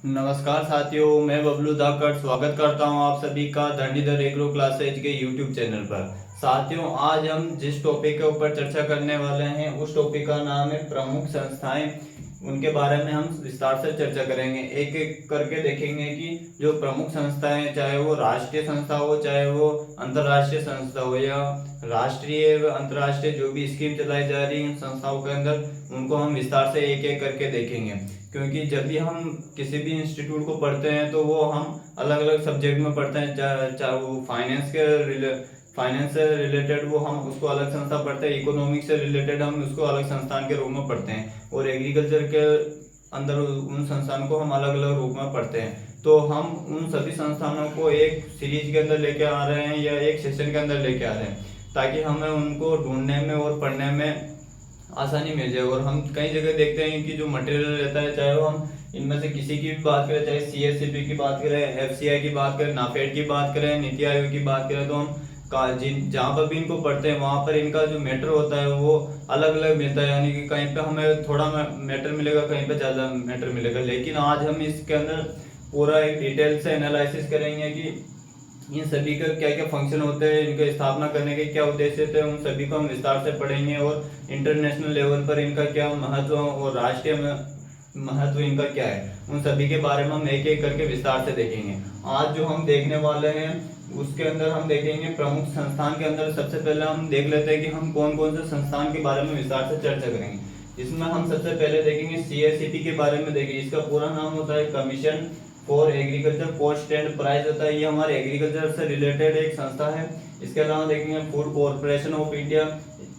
नमस्कार साथियों, मैं बबलू धाकड़ स्वागत करता हूं आप सभी का धरणीधर एग्रो क्लासेज के यूट्यूब चैनल पर। साथियों, आज हम जिस टॉपिक के ऊपर चर्चा करने वाले हैं उस टॉपिक का नाम है प्रमुख संस्थाएं। उनके बारे में हम विस्तार से चर्चा करेंगे, एक एक करके देखेंगे कि जो प्रमुख संस्थाएं, चाहे वो राष्ट्रीय संस्था हो चाहे वो अंतर्राष्ट्रीय संस्था हो या राष्ट्रीय व अंतर्राष्ट्रीय जो भी स्कीम चलाई जा रही है संस्थाओं के अंदर, उनको हम विस्तार से एक एक करके देखेंगे। क्योंकि जब भी हम किसी भी इंस्टीट्यूट को पढ़ते हैं तो वो हम अलग अलग सब्जेक्ट में पढ़ते हैं, चाहे वो फाइनेंस से रिलेटेड वो हम उसको अलग संस्था पढ़ते हैं, इकोनॉमिक्स से रिलेटेड हम उसको अलग संस्थान के रूप में पढ़ते हैं, और एग्रीकल्चर के अंदर उन संस्थानों को हम अलग अलग रूप में पढ़ते हैं। तो हम उन सभी संस्थानों को एक सीरीज के अंदर लेके आ रहे हैं या एक सेशन के अंदर लेके आ रहे हैं, ताकि हमें उनको ढूंढने में और पढ़ने में आसानी मिल जाए। और हम कई जगह देखते हैं कि जो मटेरियल रहता है, चाहे वो हम इनमें से किसी की भी बात करें, चाहे सीएससीपी की बात करें, एफसीआई की बात करें, नाफेड की बात करें, नीति आयोग की बात करें, तो हम जहाँ पर भी इनको पढ़ते हैं वहाँ पर इनका जो मैटर होता है वो अलग अलग मिलता है। यानी कि कहीं पे हमें थोड़ा मैटर मिलेगा, कहीं पे ज़्यादा मैटर मिलेगा। लेकिन आज हम इसके अंदर पूरा एक डिटेल से एनालिसिस करेंगे कि इन सभी का क्या क्या फंक्शन होते हैं, इनका स्थापना करने के क्या उद्देश्य थे, उन सभी को हम विस्तार से पढ़ेंगे। और इंटरनेशनल लेवल पर इनका क्या महत्व और राष्ट्रीय महत्व इनका क्या है, उन सभी के बारे में हम एक एक करके विस्तार से देखेंगे। आज जो हम देखने वाले हैं उसके अंदर हम देखेंगे प्रमुख संस्थान के अंदर सबसे पहले हम देख लेते हैं कि हम कौन कौन से संस्थान के बारे में विस्तार से चर्चा करेंगे। इसमें हम सबसे पहले देखेंगे सीएससीपी के बारे में। देखेंगे, इसका पूरा नाम होता है commission for agriculture cost and price होता है। ये हमारे एग्रीकल्चर से रिलेटेड एक संस्था है। इसके अलावा देखेंगे फूड कॉरपोरेशन ऑफ इंडिया,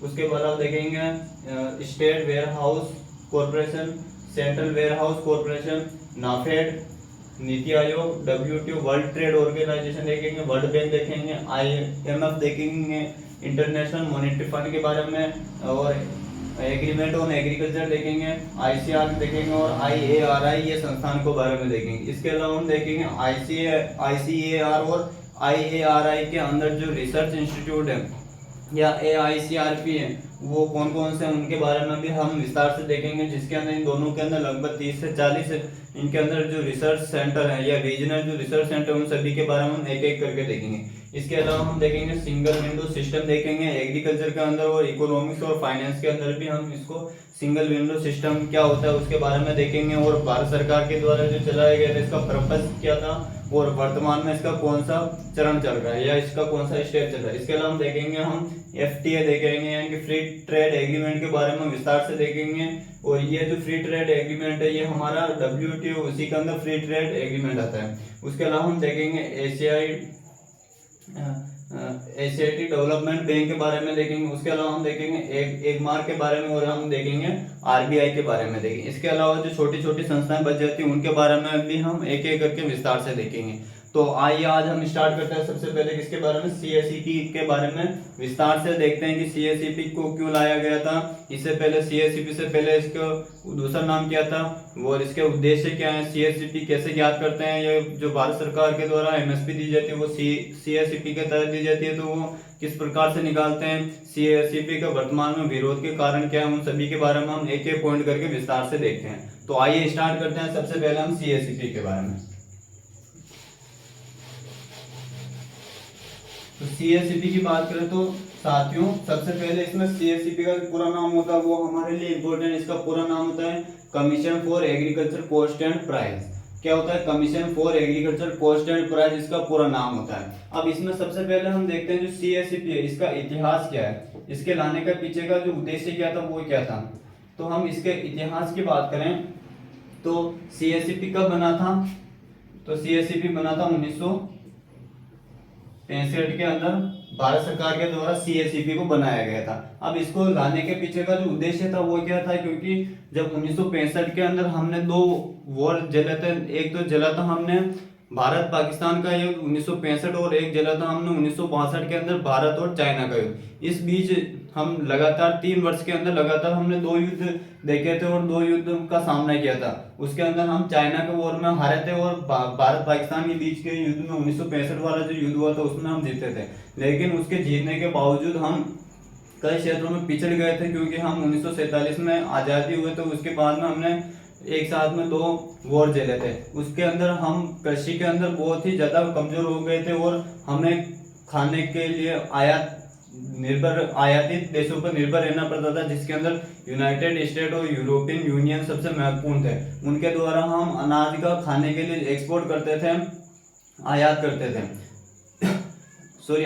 उसके बाद आप देखेंगे state warehouse corporation, central warehouse corporation, NAFED, NITI Aayog, WTO, world trade organization देखेंगे, वर्ल्ड बैंक देखेंगे, आईएमएफ देखेंगे, इंटरनेशनल मॉनेटरी फंड के बारे में, और एग्रीमेंट ऑन एग्रीकल्चर देखेंगे, आईसीआर देखेंगे, और आईएआरआई ये संस्थान को बारे में देखेंगे। इसके अलावा हम देखेंगे आईसीएआर और आईएआरआई के अंदर जो रिसर्च इंस्टीट्यूट है या एआईसीआरपी है वो कौन कौन से, उनके बारे में भी हम विस्तार से देखेंगे। जिसके अंदर इन दोनों के अंदर लगभग 30 से 40 इनके अंदर जो रिसर्च सेंटर है या रीजनल जो रिसर्च सेंटर, उन सभी के बारे में हम एक एक करके देखेंगे। इसके अलावा हम देखेंगे सिंगल विंडो सिस्टम देखेंगे एग्रीकल्चर के अंदर, और इकोनॉमिक्स और फाइनेंस के अंदर भी हम इसको सिंगल विंडो सिस्टम क्या होता है उसके बारे में देखेंगे, और भारत सरकार के द्वारा जो चलाया गया था इसका पर्पस क्या था, और वर्तमान में इसका कौन सा चरण चल रहा है या इसका कौन सा स्टेप चल रहा है। इसके अलावा हम देखेंगे हम एफटीए देखेंगे, यानी कि फ्री ट्रेड एग्रीमेंट के बारे में विस्तार से देखेंगे। और ये जो फ्री ट्रेड एग्रीमेंट है ये हमारा डब्ल्यूटीओ, उसी के अंदर फ्री ट्रेड एग्रीमेंट आता है। उसके अलावा हम देखेंगे एशियाटिक डेवलपमेंट बैंक के बारे में देखेंगे। उसके अलावा हम देखेंगे एक मार्क के बारे में, और हम देखेंगे आरबीआई के बारे में देखेंगे। इसके अलावा जो छोटी छोटी संस्थाएं बच जाती हैं उनके बारे में भी हम एक एक करके विस्तार से देखेंगे। तो आइए आज हम स्टार्ट करते हैं सबसे पहले किसके बारे में, सीएससीपी के बारे में विस्तार से देखते हैं कि सीएससीपी को क्यों लाया गया था। इससे पहले सीएससीपी से पहले इसका दूसरा नाम क्या था और इसके उद्देश्य क्या है, सीएससीपी कैसे ज्ञात करते हैं, ये जो भारत सरकार के द्वारा एमएसपी दी जाती है वो सीएससीपी के तहत दी जाती है, तो वो किस प्रकार से निकालते हैं, सीएससीपी का वर्तमान में विरोध के कारण क्या है, उन सभी के बारे में हम एक एक पॉइंट करके विस्तार से देखते हैं। तो आइए स्टार्ट करते हैं सबसे पहले हम सीएससीपी के बारे में। तो सीएससीपी की बात करें तो साथियों सबसे पहले इसमें सीएससीपी का पूरा नाम होता है वो हमारे लिए इम्पोर्टेंट, इसका पूरा नाम होता है commission for agriculture cost and price. क्या होता है, commission for agriculture cost and price इसका पूरा नाम होता है। अब इसमें सबसे पहले हम देखते हैं जो सीएससीपी है इसका इतिहास क्या है, इसके लाने का पीछे का जो उद्देश्य क्या था वो क्या था। तो हम इसके इतिहास की बात करें तो सीएससीपी कब बना था, तो सीएससीपी बना था 1965 के अंदर भारत सरकार के द्वारा सीएससीपी को बनाया गया था। अब इसको लाने के पीछे का जो उद्देश्य था वो क्या था, क्योंकि जब 1965 के अंदर हमने दो वॉर जला था, एक तो जला था हमने भारत पाकिस्तान का युद्ध 1965, और एक जला था हमने 1962 के अंदर भारत और चाइना का युद्ध। इस बीच हम लगातार 3 वर्ष के अंदर लगातार हमने 2 युद्ध देखे थे और 2 युद्ध का सामना किया था। उसके अंदर हम चाइना के वॉर में हारे थे और भारत पाकिस्तान के बीच के युद्ध में 1965 वाला जो युद्ध हुआ था उसमें हम जीते थे। लेकिन उसके जीतने के बावजूद हम कई क्षेत्रों में पिछड़ गए थे, क्योंकि हम 1947 में आज़ादी हुए तो उसके बाद में हमने एक साथ में 2 वॉर झेले थे। उसके अंदर हम कृषि के अंदर बहुत ही ज्यादा कमजोर हो गए थे और हमें खाने के लिए आयातित देशों पर निर्भर रहना पड़ता था, जिसके अंदर यूनाइटेड स्टेट और यूरोपियन यूनियन सबसे महत्वपूर्ण थे। उनके द्वारा हम अनाज का खाने के लिए एक्सपोर्ट करते थे, आयात करते थे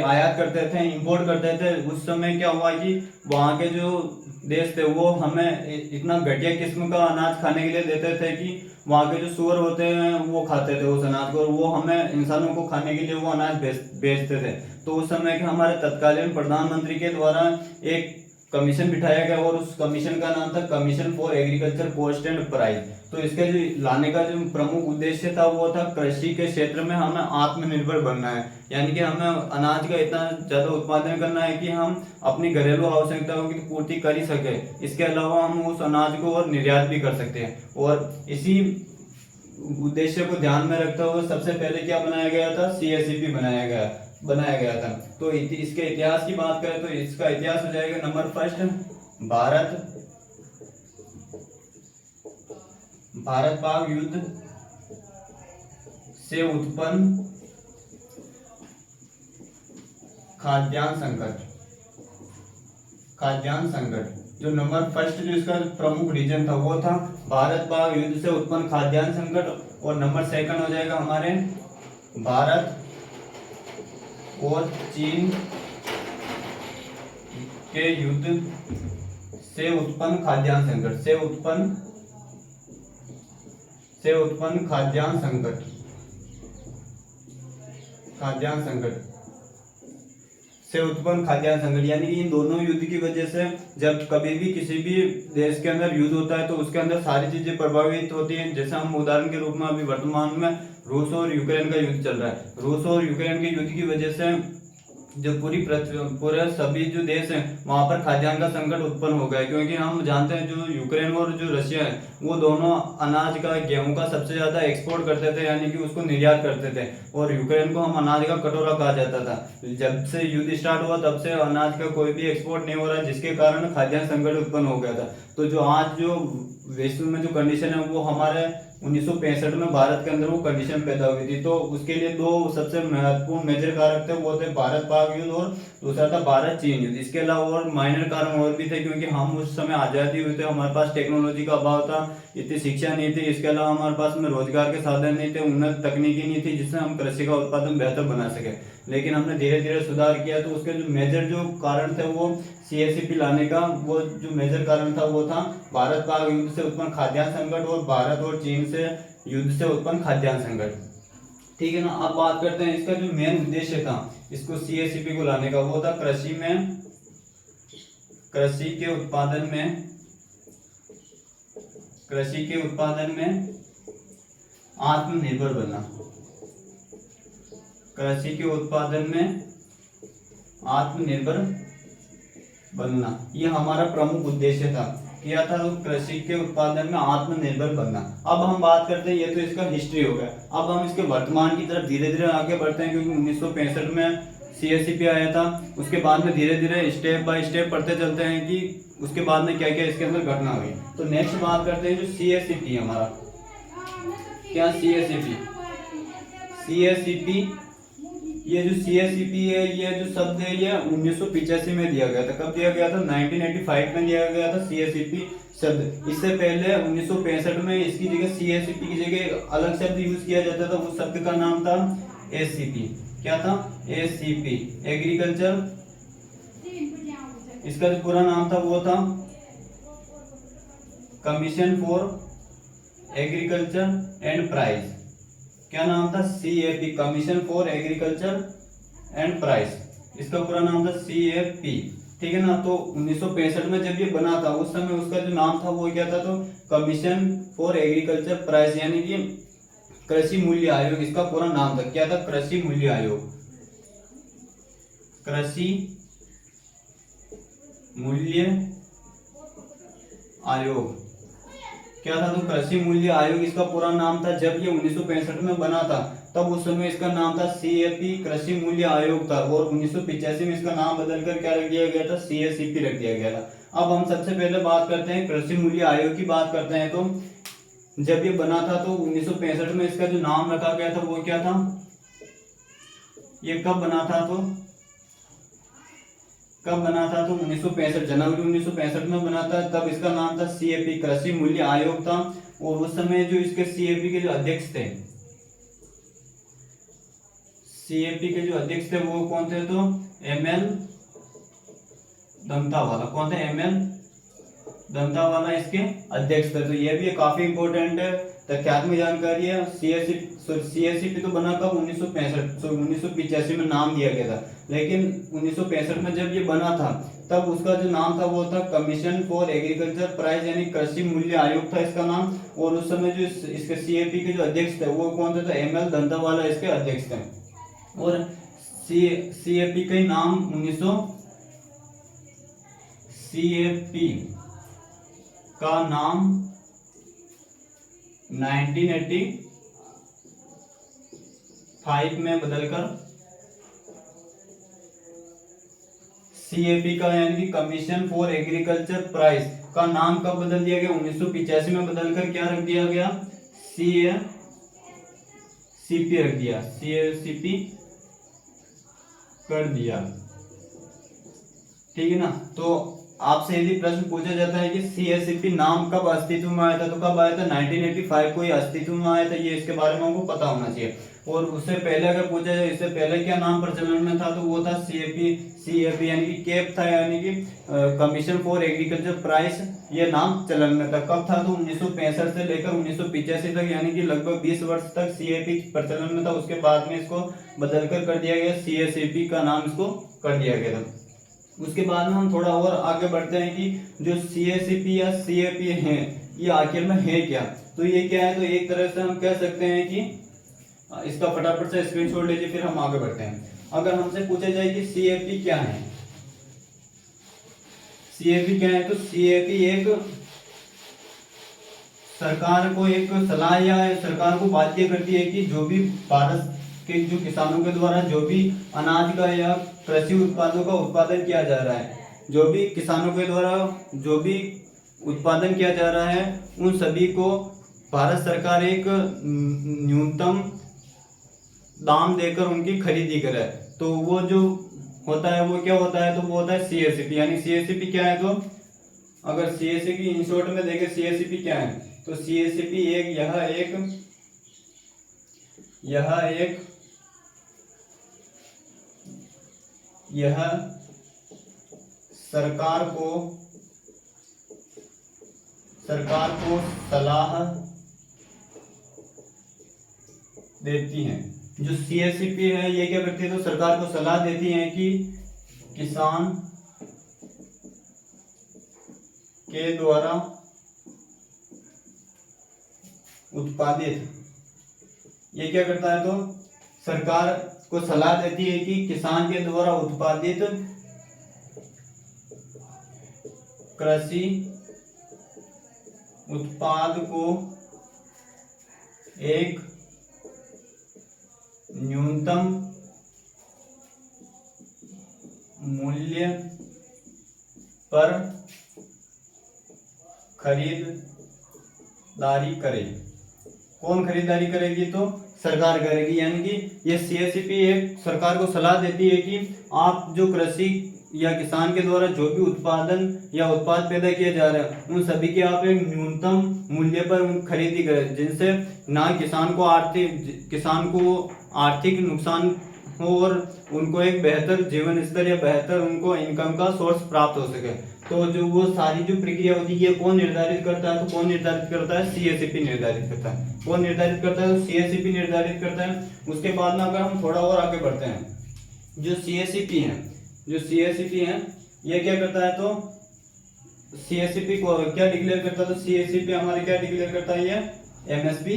आयात करते थे, इंपोर्ट करते थे। उस समय क्या हुआ कि वहाँ के जो देश थे वो हमें इतना घटिया किस्म का अनाज खाने के लिए देते थे कि वहाँ के जो सुअर होते हैं वो खाते थे उस अनाज को, और वो हमें इंसानों को खाने के लिए वो अनाज बेचते थे। तो उस समय के हमारे तत्कालीन प्रधानमंत्री के द्वारा एक कमीशन बिठाया गया और उस कमीशन का नाम था commission for agriculture cost and price. तो इसके जो लाने का जो प्रमुख उद्देश्य था वो था कृषि के क्षेत्र में हमें आत्मनिर्भर बनना है, यानी कि हमें अनाज का इतना ज्यादा उत्पादन करना है कि हम अपनी घरेलू आवश्यकताओं की पूर्ति कर ही सके। इसके अलावा हम उस अनाज को और निर्यात भी कर सकते हैं। और इसी उद्देश्य को ध्यान में रखते हुए सबसे पहले क्या बनाया गया था, CSCP बनाया गया था। तो इसके इतिहास की बात करें तो इसका इतिहास हो जाएगा नंबर फर्स्ट, भारत पाक युद्ध से उत्पन्न खाद्यान्न संकट। जो नंबर फर्स्ट जो इसका प्रमुख रीजन था वो था भारत पाक युद्ध से उत्पन्न खाद्यान्न संकट। और नंबर सेकंड हो जाएगा हमारे भारत और चीन के युद्ध से उत्पन्न खाद्यान्न संकट से उत्पन्न खाद्यान्न संकट, यानी कि इन दोनों युद्ध की वजह से जब कभी भी किसी भी देश के अंदर युद्ध होता है तो उसके अंदर सारी चीजें प्रभावित होती हैं। जैसे हम उदाहरण के रूप में अभी वर्तमान में रूस और यूक्रेन का युद्ध चल रहा है। रूस और यूक्रेन के युद्ध की वजह से जो पूरे सभी जो देश हैं वहां पर खाद्यान्न का संकट उत्पन्न हो गया है, क्योंकि हम जानते हैं जो यूक्रेन और जो रशिया है वो दोनों अनाज का, गेहूं का सबसे ज्यादा एक्सपोर्ट करते थे, यानी कि उसको निर्यात करते थे। और यूक्रेन को हम अनाज का कटोरा कहा जाता था। जब से युद्ध स्टार्ट हुआ तब से अनाज का कोई भी एक्सपोर्ट नहीं हो रहा, जिसके कारण खाद्यान्न संकट उत्पन्न हो गया था। तो जो आज जो विश्व में जो कंडीशन है वो हमारे 1965 में भारत के अंदर वो कंडीशन पैदा हुई थी। तो उसके लिए 2 सबसे महत्वपूर्ण मेजर कारक थे, वो थे भारत पाक युद्ध और दूसरा था भारत चीन युद्ध। इसके अलावा और माइनर कारण और भी थे, क्योंकि हम उस समय आजादी हुई थे, हमारे पास टेक्नोलॉजी का अभाव था, इतनी शिक्षा नहीं थी। इसके अलावा हमारे पास में रोजगार के साधन नहीं थे, उन्नत तकनीकी नहीं थी जिससे हम कृषि का उत्पादन बेहतर बना सके। लेकिन हमने धीरे धीरे सुधार किया। तो उसके जो मेजर जो कारण थे वो CSCP लाने का वो जो मेजर कारण था वो था भारत पाक युद्ध से उत्पन्न खाद्यान्न संकट और भारत और चीन से युद्ध से उत्पन्न खाद्यान्न संकट। ठीक है ना। अब बात करते हैं इसका जो मेन उद्देश्य था इसको CSCP को लाने का, वो था कृषि के उत्पादन में आत्मनिर्भर बनना। कृषि के उत्पादन में आत्मनिर्भर बनना, ये हमारा प्रमुख उद्देश्य था। किया था तो कृषि के उत्पादन में आत्मनिर्भर बनना। अब हम बात करते हैं, ये तो इसका हिस्ट्री हो गया। अब हम इसके वर्तमान की तरफ धीरे धीरे आगे बढ़ते हैं, क्योंकि 1965 में CSCP आया था। उसके बाद में धीरे धीरे स्टेप बाय स्टेप पढ़ते चलते हैं कि उसके बाद में क्या क्या इसके अंदर घटना हुई। तो नेक्स्ट बात करते हैं जो CSCP हमारा, क्या CSCP ये जो CSCP है, ये जो शब्द है ये 1985 में दिया गया था। कब दिया गया था? 1985 में दिया गया था CSCP शब्द। इससे पहले 1965 में इसकी जगह CSCP की जगह अलग शब्द यूज किया जाता था। उस शब्द का नाम था SCP। क्या था? SCP, agriculture. इसका जो पूरा नाम था वो था commission for agriculture and price. क्या नाम था? CAP, commission for agriculture and price. इसका पूरा नाम था CAP। ठीक है ना। तो 1965 में जब ये बना था उस समय उसका जो नाम था वो क्या था? तो कमीशन फॉर एग्रीकल्चर प्राइस, यानी कि कृषि मूल्य आयोग इसका पूरा नाम था। क्या था? कृषि मूल्य आयोग। कृषि मूल्य आयोग क्या था? तो कृषि मूल्य आयोग इसका पूरा नाम था। जब ये 1965 में बना था तब उस समय इसका नाम था CAP, कृषि मूल्य आयोग था। और 1985 में इसका नाम बदलकर क्या रख दिया गया था? CSCP रख दिया गया था। अब हम सबसे पहले बात करते हैं कृषि मूल्य आयोग की बात करते हैं। तो जब ये बना था तो 1965 में इसका जो नाम रखा गया था वो क्या था, ये कब बना था, तो कब बना था, तो 1965 जनवरी 1965 में बना था। तब इसका नाम था सीएपी, कृषि मूल्य आयोग था। और उस समय जो इसके सीएपी के जो अध्यक्ष थे, सीएपी के जो अध्यक्ष थे वो कौन थे, तो एमएल दंतावाला। कौन थे, एमएल दंतावाला इसके अध्यक्ष थे। तो ये भी काफी इंपॉर्टेंट है, तथ्यात्मक जानकारी है। सीएससीपी तो बना कब, 1985 में नाम दिया गया था, लेकिन 1965 में जब ये बना था तब उसका जो नाम था वो था कमीशन फॉर एग्रीकल्चर प्राइस, यानी कृषि मूल्य आयोग था इसका नाम। और उस समय जो इसके सीएपी के जो अध्यक्ष थे वो कौन थे, तो एमएल दंतावाला इसके अध्यक्ष थे। और सीएपी का नाम सीएपी का नाम 1985 में बदलकर सीएपी का यानी कि कमीशन फॉर एग्रीकल्चर प्राइस का नाम कब बदल दिया गया, 1985 में बदलकर क्या रख दिया गया, सीएसीपी रख दिया, सीएसीपी कर दिया। ठीक है ना। तो आपसे यदि प्रश्न पूछा जाता है कि सीएससीपी नाम कब अस्तित्व में आया था, तो कब आया था, 1985 को ही अस्तित्व में आया था। ये इसके बारे में हमको पता होना चाहिए। और उससे पहले अगर पूछा जाए इससे पहले क्या नाम प्रचलन में था, तो वो था सीएपी यानी कि केप था, यानी कि कमीशन फॉर एग्रीकल्चर प्राइस, ये नाम चलन में था। कब था, तो 1965 से लेकर 1985 तक, यानी कि लगभग 20 वर्ष तक सीएपी प्रचलन में था। उसके बाद में इसको बदलकर कर दिया गया, सीएससीपी का नाम इसको कर दिया गया था। उसके बाद में हम थोड़ा और आगे बढ़ते हैं कि जो सीएससीपी या सीएपी है ये आखिर में है क्या। तो ये क्या है, तो एक तरह से हम कह सकते हैं कि इसका फटाफट से स्क्रीनशॉट लीजिए, फिर हम आगे बढ़ते हैं। अगर हमसे पूछा जाए कि सीएपी क्या है, सीएपी क्या है, तो सीएपी एक सरकार को एक सलाह या सरकार को बाध्य करती है कि जो भी भारत के जो किसानों के द्वारा जो भी अनाज का या कृषि उत्पादों का उत्पादन किया जा रहा है, जो भी किसानों के द्वारा जो भी उत्पादन किया जा रहा है, उन सभी को भारत सरकार एक न्यूनतम दाम देकर उनकी खरीदी करे। तो वो जो होता है वो क्या होता है, तो वो होता है सीएससीपी। यानी सीएससीपी क्या है, तो अगर सीएससीपी इन शॉर्ट में देखें सीएससीपी क्या है, तो सीएससीपी यह सरकार को सलाह देती है। जो सीएससीपी है ये क्या करती है, तो सरकार को सलाह देती है कि किसान के द्वारा उत्पादित, ये क्या करता है, तो सरकार को सलाह देती है कि किसान के द्वारा उत्पादित कृषि उत्पाद को एक न्यूनतम मूल्य पर खरीदारी करे। कौन खरीदारी करेगी, तो सरकार करेगी। यानी कि ये सीएससीपी एक सरकार को सलाह देती है कि आप जो कृषि या किसान के द्वारा जो भी उत्पादन या उत्पाद पैदा किए जा रहे हैं उन सभी की आप एक न्यूनतम मूल्य पर खरीदी करें, जिनसे ना किसान को आर्थिक नुकसान हो और उनको एक बेहतर जीवन स्तर या बेहतर उनको इनकम का सोर्स प्राप्त हो सके। तो जो वो सारी जो प्रक्रिया होती है कौन निर्धारित करता है, तो कौन निर्धारित करता है, सीएससीपी निर्धारित करता है। कौन निर्धारित करता है, तो सीएससीपी निर्धारित करता है। उसके बाद में अगर हम थोड़ा और आगे बढ़ते हैं, जो सीएससीपी है ये क्या करता है, तो सीएससीपी को क्या डिक्लेयर करता है, तो सीएससीपी हमारे क्या डिक्लेयर करता है, ये एमएसपी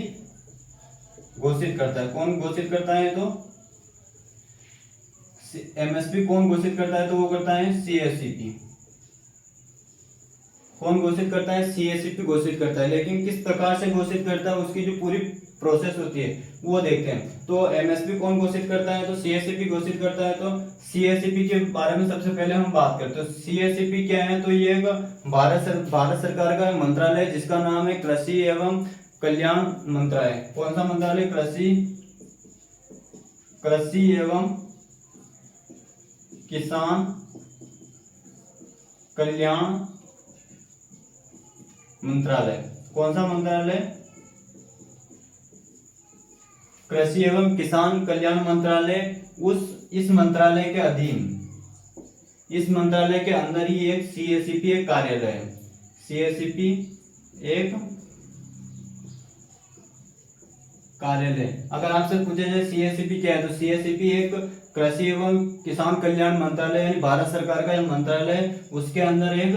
घोषित करता है। कौन घोषित करता है, तो एमएसपी कौन घोषित करता है, तो वो करता है सीएससीपी। कौन घोषित करता है, सीएससीपी घोषित करता है। लेकिन किस प्रकार से घोषित करता है, उसकी जो पूरी प्रोसेस होती है वो देखते हैं। तो एमएसपी कौन घोषित करता है, तो सीएससीपी घोषित करता है। तो सीएससीपी के बारे में सबसे पहले हम बात करते हैं। सीएससीपी क्या है, तो ये भारत सरकार का मंत्रालय जिसका नाम है कृषि एवं कल्याण मंत्रालय। कौन सा मंत्रालय? कृषि एवं किसान कल्याण मंत्रालय। कौन सा मंत्रालय? कृषि एवं किसान कल्याण मंत्रालय। इस मंत्रालय के अधीन, इस मंत्रालय के अंदर ही एक CACP एक कार्यालय है। CACP एक कार्यालय। अगर आपसे पूछा जाए CACP क्या है, तो CACP एक कृषि एवं किसान कल्याण मंत्रालय यानी भारत सरकार का मंत्रालय है। उसके अंदर एक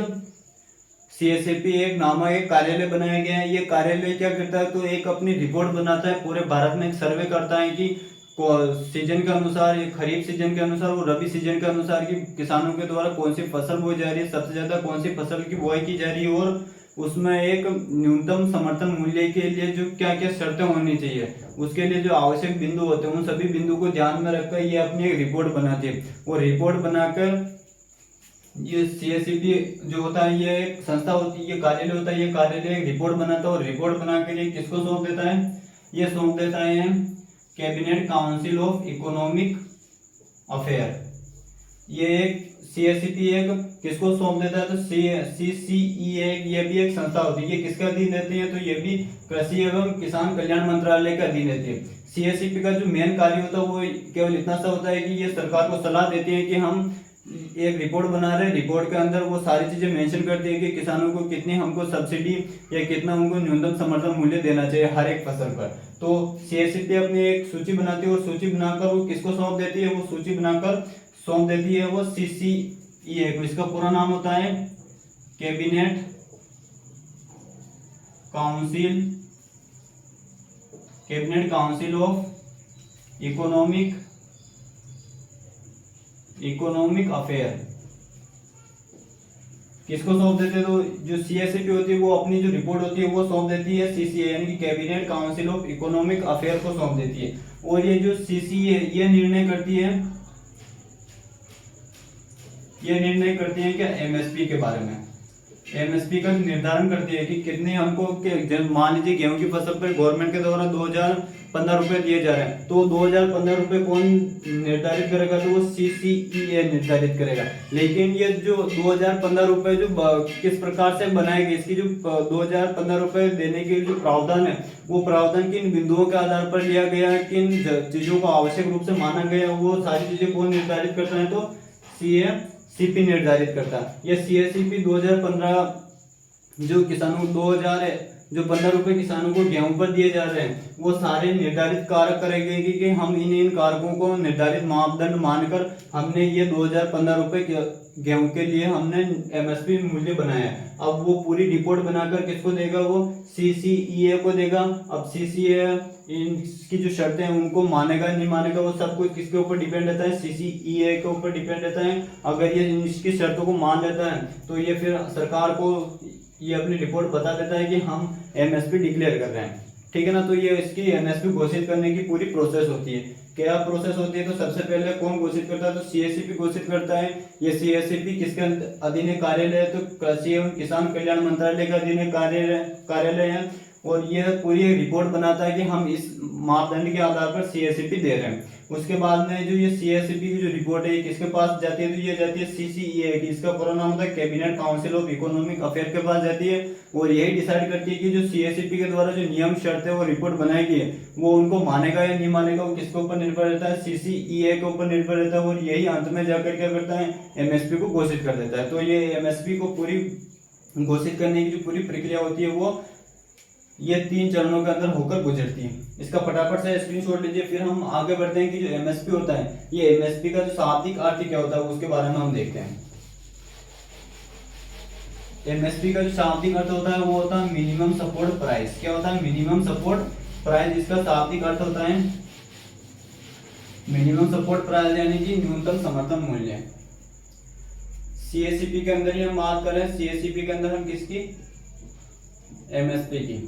CACP एक नामक एक कार्यालय बनाया गया है। ये कार्यालय क्या करता है, तो एक अपनी रिपोर्ट बनाता है, पूरे भारत में एक सर्वे करता है कि सीजन के अनुसार, खरीफ सीजन के अनुसार और रबी सीजन के अनुसार कि किसानों के द्वारा कौन सी फसल बोई जा रही है, सबसे ज्यादा कौन सी फसल की बुआई की जा रही है, और उसमें एक न्यूनतम समर्थन मूल्य के लिए जो क्या क्या शर्तें होनी चाहिए, उसके लिए जो आवश्यक बिंदु होते हैं, उन सभी बिंदु को ध्यान में रखकर ये अपनी एक रिपोर्ट बनाती है। वो रिपोर्ट बनाकर ये CACP जो होता है, ये एक संस्था होती है, ये कार्यालय होता है, ये कार्यालय एक रिपोर्ट बनाता है और रिपोर्ट बनाकर ये किसको सौंप देता है? ये सौंप देता है cabinet council of economic affair. ये एक CACP एक किसको सौंप देता है? तो CCE ये भी एक संस्था होती है। ये किसके अधीन रहती है? तो ये भी कृषि एवं किसान कल्याण मंत्रालय के अधीन रहती है। CACP का जो मेन कार्य होता है वो केवल इतना सा होता है कि ये सरकार को सलाह देती है कि हम एक रिपोर्ट बना रहे हैं, रिपोर्ट के अंदर वो सारी चीजें मेंशन करती है कि किसानों को कितनी हमको सब्सिडी या कितना उनको न्यूनतम समर्थन मूल्य देना चाहिए हर एक फसल पर। तो CACP अपनी एक सूची बनाती है और सूची बनाकर वो किसको सौंप देती है? वो सूची बनाकर सौंप देती है वो CCE को। इसका पूरा नाम होता है cabinet council of economic affair. किसको सौंप देते हैं? तो जो CACP होती है वो अपनी जो रिपोर्ट होती है वो सौंप देती है CCA यानी कि cabinet council of economic affair को सौंप देती है। और ये जो CCA ये निर्णय करती है क्या? MSP के बारे में। MSP का निर्धारण करती है कि कितने हमको, मान लीजिए गेहूं की फसल पर गवर्नमेंट के द्वारा 2015 रुपए दिए जा रहे हैं, तो 2015 रुपए कौन निर्धारित करेगा? तो वो CCEA निर्धारित करेगा। लेकिन ये जो 2015 रुपए जो किस प्रकार से बनाए गए, इसकी जो 2015 रुपए देने के जो प्रावधान है, वो प्रावधान किन बिंदुओं के आधार पर लिया गया है, किन चीजों को आवश्यक रूप से माना गया, वो सारी चीजें कौन निर्धारित करता है? तो CACP निर्धारित करता है। ये CACP 2015 जो किसानों 15 रुपए किसानों को गेहूं पर दिए जा रहे हैं, वो सारे निर्धारित कारक करेंगे कि हम इन कारकों को निर्धारित मापदंड मानकर हमने ये 2015 रुपए गेहूं के लिए हमने MSP मूल्य बनाया है। अब वो पूरी रिपोर्ट बनाकर किसको देगा? वो CCEA को देगा। अब CCEA इनकी जो शर्तें हैं उनको मानेगा नहीं मानेगा, वो सब कुछ किसके ऊपर डिपेंड रहता है? CCEA के ऊपर डिपेंड रहता है। अगर ये इसकी शर्तों को मान लेता है तो ये फिर सरकार को ये अपनी रिपोर्ट बता देता है कि हम MSP डिक्लेयर कर रहे हैं, ठीक है ना। तो ये इसकी MSP घोषित करने की पूरी प्रोसेस होती है। क्या प्रोसेस होती है? तो सबसे पहले कौन घोषित करता है? तो CACP घोषित करता है। ये CACP किसके अधीन कार्यालय है? तो कृषि एवं किसान कल्याण मंत्रालय के अधीन कार्यालय है। और यह पूरी रिपोर्ट बनाता है कि हम इस मापदंड के आधार पर CACP दे रहे हैं। उसके बाद में जो ये CACP की जो रिपोर्ट है ये किसके पास जाती है? तो ये जाती है CCEA की। इसका पूरा नाम होता है cabinet council of economic affair के पास जाती है। और यही डिसाइड करती है कि जो CACP के द्वारा जो नियम शर्त है वो रिपोर्ट बनाई गई है वो उनको मानेगा या नहीं मानेगा, वो किसके ऊपर निर्भर रहता है? CCEA के ऊपर निर्भर रहता है। और यही अंत में जाकर क्या करता है? MSP को घोषित कर देता है। तो ये MSP को पूरी घोषित करने की जो पूरी प्रक्रिया होती है वो ये 3 चरणों के अंदर होकर गुजरती है। इसका फटाफट से स्क्रीनशॉट लीजिए, फिर हम आगे बढ़ते हैं कि जो MSP होता है, ये MSP का जो शाब्दिक अर्थ क्या होता है उसके बारे में हम देखते हैं। MSP का जो शाब्दिक अर्थ होता है वो होता है मिनिमम सपोर्ट प्राइस। क्या होता है? Minimum support price. इसका शाब्दिक अर्थ होता है मिनिमम सपोर्ट प्राइस यानी कि न्यूनतम समर्थन मूल्य। CACP के अंदर ही हम बात करें, CACP के अंदर हम किसकी? MSP की।